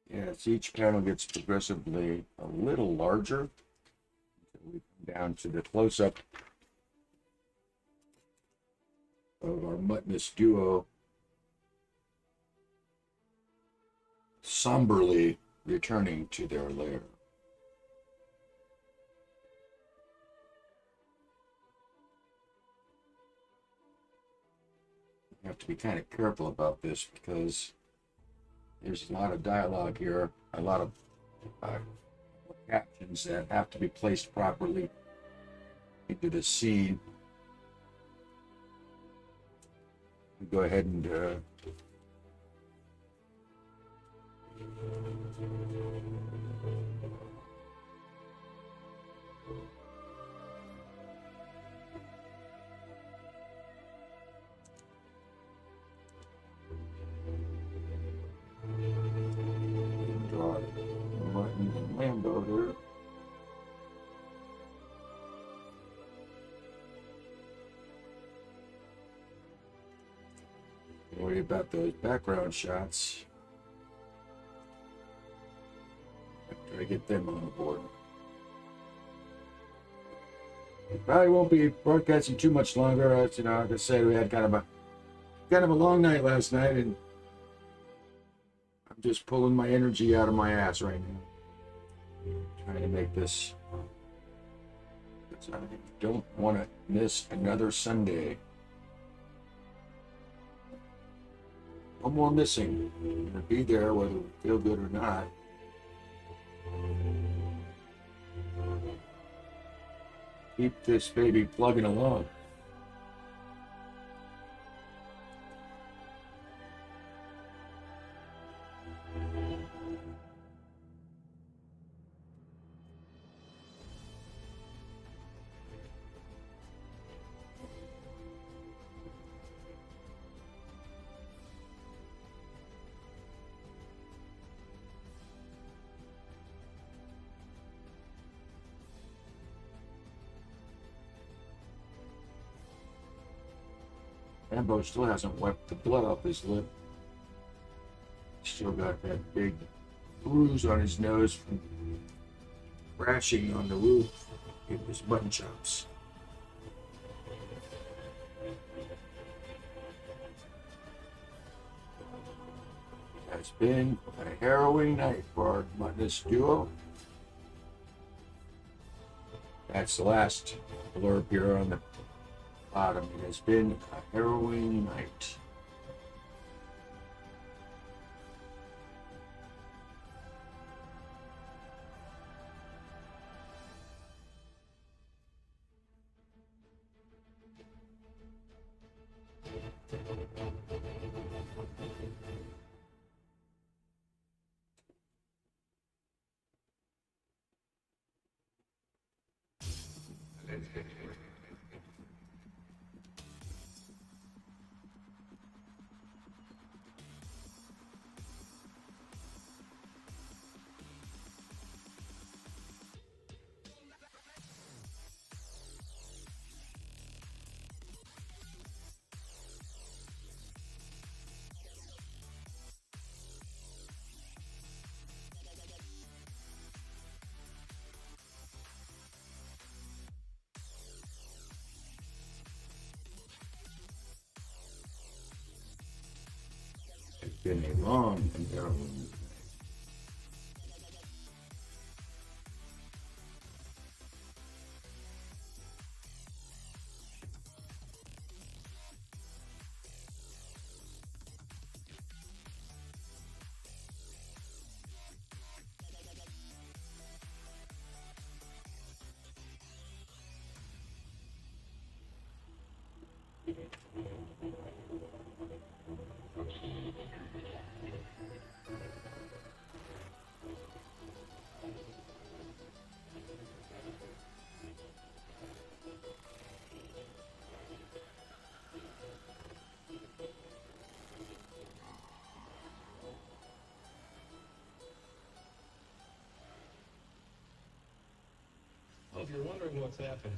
Speaker 1: Yes, each panel gets progressively a little larger. We come down to the close-up of our mutinous duo, somberly returning to their lair. You have to be kind of careful about this because there's a lot of dialogue here, a lot of captions that have to be placed properly into the scene. Go ahead and draw Martin and Lambo here. Don't worry about those background shots after I get them on the board. Probably won't be broadcasting too much longer. As you know, like I said, we had kind of a long night last night, and I'm just pulling my energy out of my ass right now, trying to make this. Because I don't want to miss another Sunday. One more missing. We're gonna be there whether we feel good or not. Keep this baby plugging along. Rambo still hasn't wiped the blood off his lip. Still got that big bruise on his nose from crashing on the roof in his mutton chops. It's been a harrowing night for our muttonous duo. That's the last blurb here on the bottom. It has been a harrowing night. It's been a long and harrowing night.
Speaker 3: Well, if you're wondering what's happened,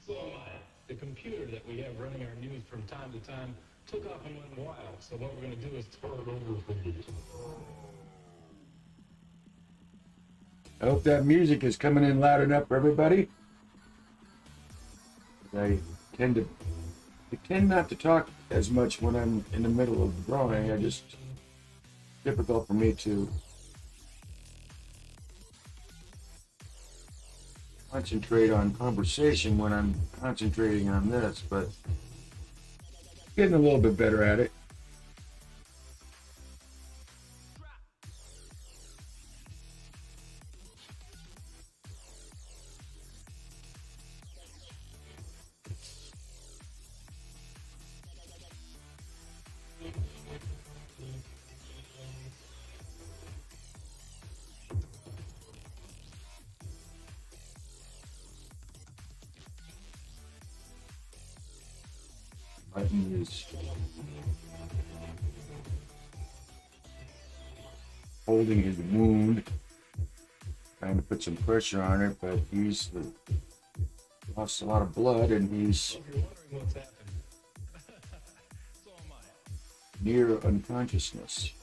Speaker 3: so am I. The computer that we have running our news from time to time took off and went wild. So what we're going to do is turn it over for you.
Speaker 1: I hope that music is coming in loud enough for everybody. I tend not to talk as much when I'm in the middle of drawing. It's difficult for me to concentrate on conversation when I'm concentrating on this, but getting a little bit better at it. Button is holding his wound, trying to put some pressure on it, but he's lost a lot of blood and he's
Speaker 3: If you're wondering what's happened, so am I.
Speaker 1: near unconsciousness.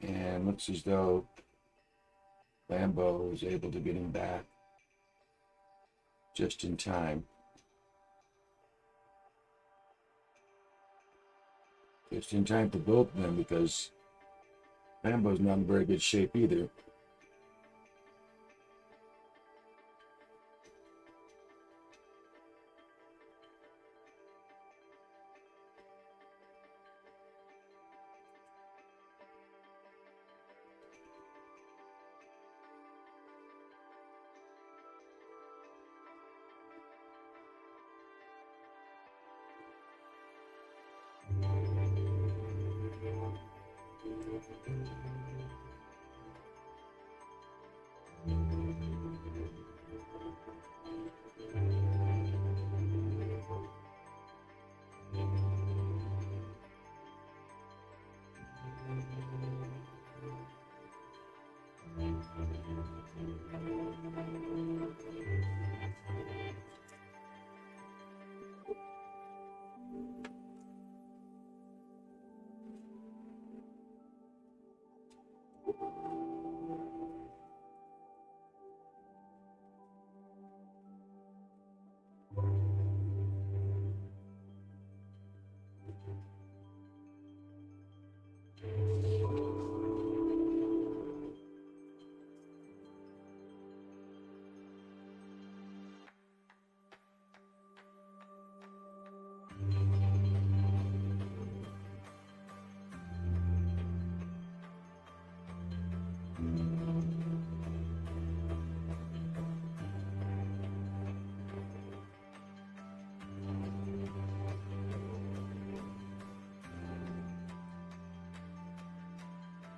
Speaker 1: And looks as though Lambo is able to get him back just in time. Just in time for both of them because Lambo's not in very good shape either.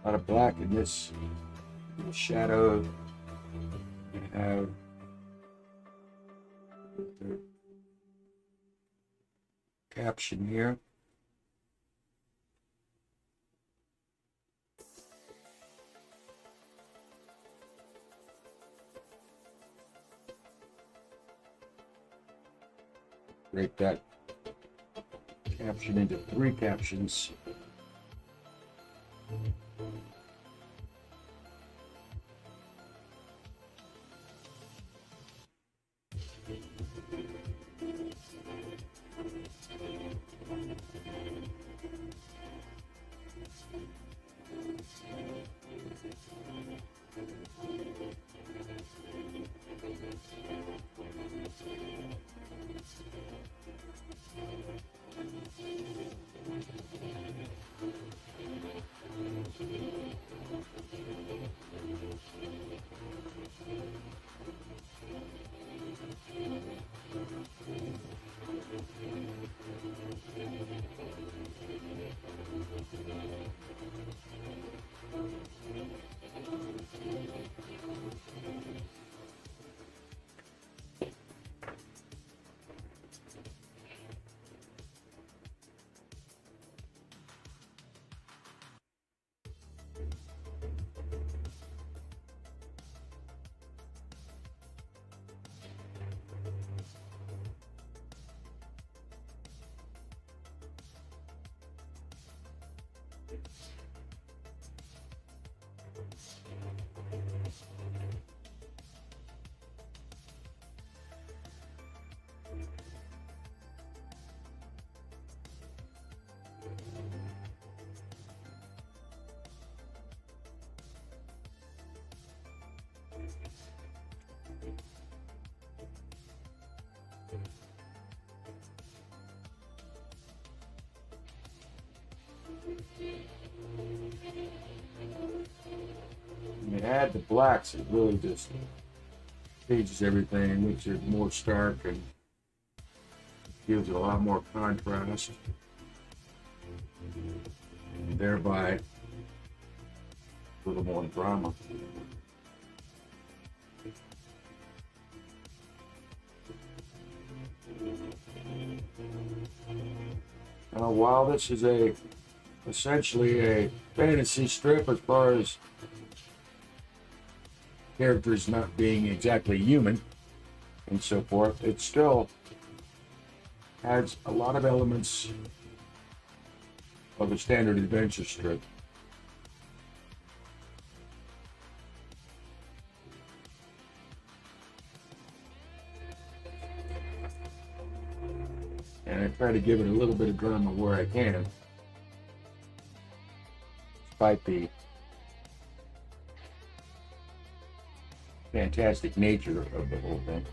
Speaker 1: A lot of black in this shadow. We have the caption here. Break that caption into 3 captions. When you add the blacks, it really just changes everything, makes it more stark and gives it a lot more contrast, and thereby a little more drama. Now, while this is essentially a fantasy strip as far as characters not being exactly human and so forth, it still has a lot of elements of a standard adventure strip. And I try to give it a little bit of drama where I can, despite the fantastic nature of the whole thing.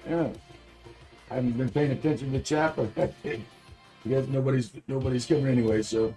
Speaker 1: Yeah, I haven't been paying attention to the chat, but because nobody's coming anyway, so.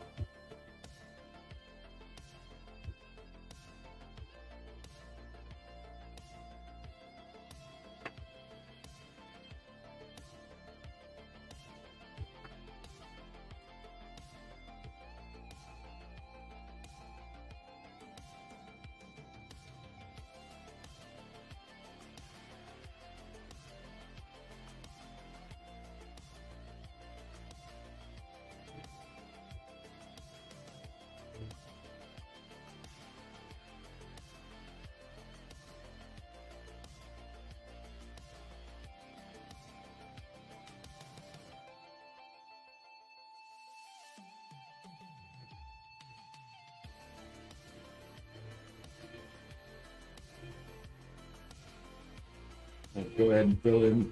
Speaker 1: go ahead and fill in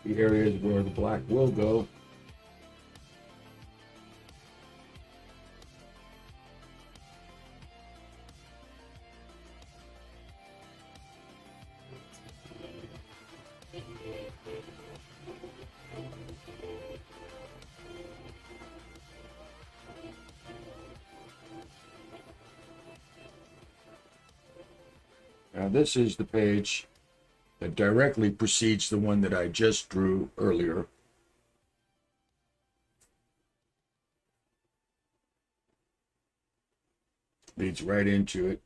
Speaker 1: the areas where the black will go. Now this is the page that directly precedes the one that I just drew earlier. Leads right into it.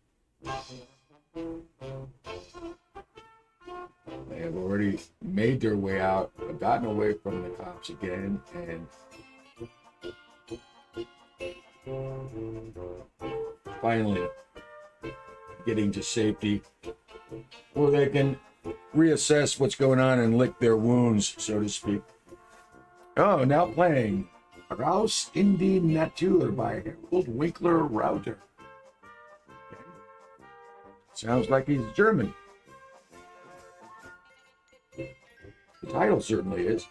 Speaker 1: They have already made their way out, gotten away from the cops again, and finally getting to safety, where they can reassess what's going on and lick their wounds, so to speak. Oh, now playing Raus in die Natur by Harold Winkler Rauter. Okay. Sounds like he's German. The title certainly is.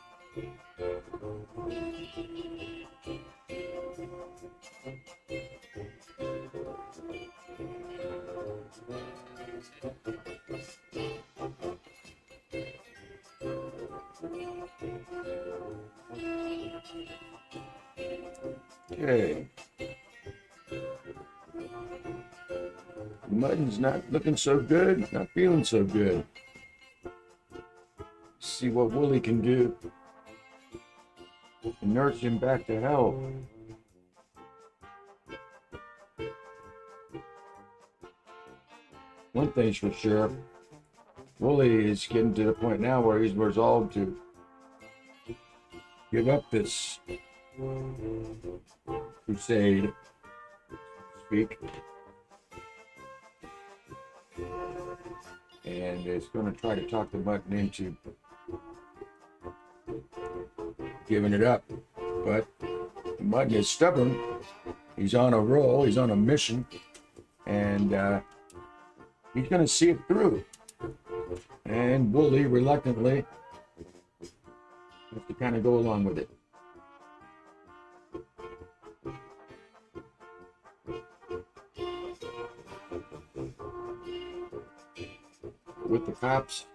Speaker 1: Okay. Mutton's not looking so good, not feeling so good. See what Wooly can do to nurse him back to health. One thing's for sure, Wooly is getting to the point now where he's resolved to give up this crusade, so to speak, and is going to try to talk the Mutton into giving it up. But the Mutton is stubborn. He's on a roll. He's on a mission, and he's going to see it through. And Wooly reluctantly has to kind of go along with it. With the cops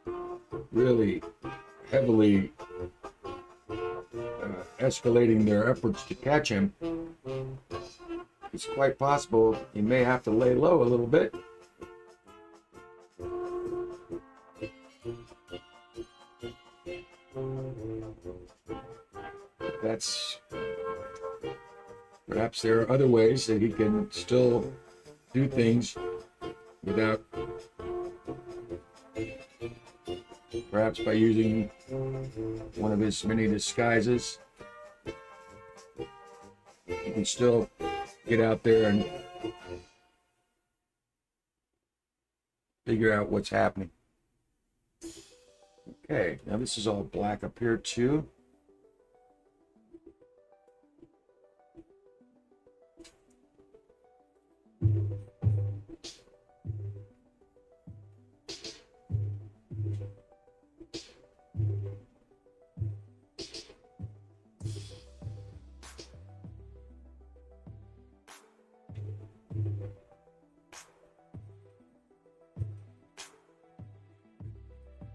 Speaker 1: really heavily escalating their efforts to catch him, it's quite possible he may have to lay low a little bit. That's perhaps there are other ways that he can still do things without, perhaps by using one of his many disguises. He can still get out there and figure out what's happening. Okay, now this is all black up here too.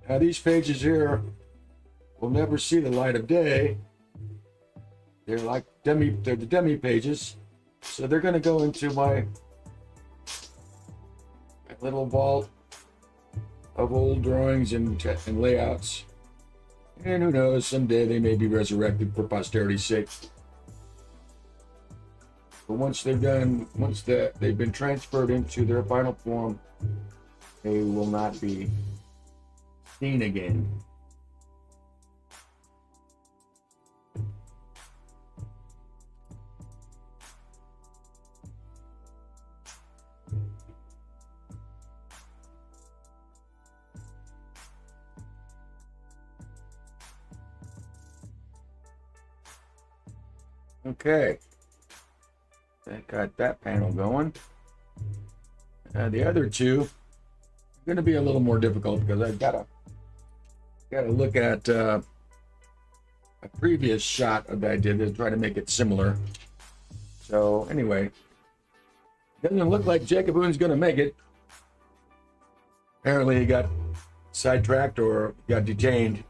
Speaker 1: Now these pages here will never see the light of day. They're like they're the demi pages. So they're going to go into my little vault of old drawings and layouts. And who knows, someday they may be resurrected for posterity's sake. But once they've been transferred into their final form, they will not be seen again. Okay, that got that panel going. The other two are going to be a little more difficult because I've got to got to look at a previous shot that I did to try to make it similar. So anyway, doesn't look like Jacob Boone's going to make it. Apparently he got sidetracked or got detained,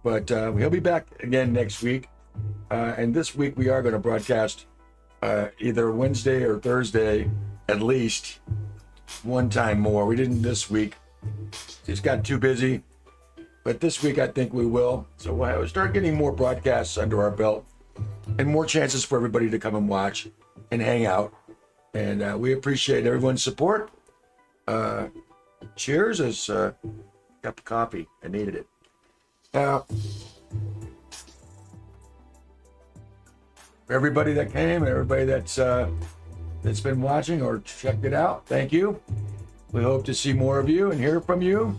Speaker 1: but he'll be back again next week. And this week we are going to broadcast either Wednesday or Thursday, at least one time more. We didn't this week. Just got too busy. But this week I think we will. So we'll start getting more broadcasts under our belt and more chances for everybody to come and watch and hang out. And we appreciate everyone's support. Cheers. As a cup of coffee. I needed it. Now, for everybody that came and everybody that's been watching or checked it out, thank you. We hope to see more of you and hear from you.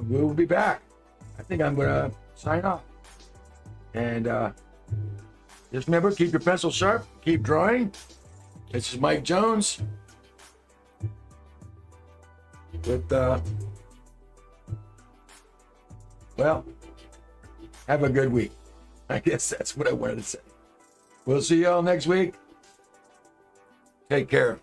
Speaker 1: We will be back. I think I'm going to sign off. And just remember, keep your pencil sharp, keep drawing. This is Mike Jones with, well, have a good week. I guess that's what I wanted to say. We'll see y'all next week. Take care.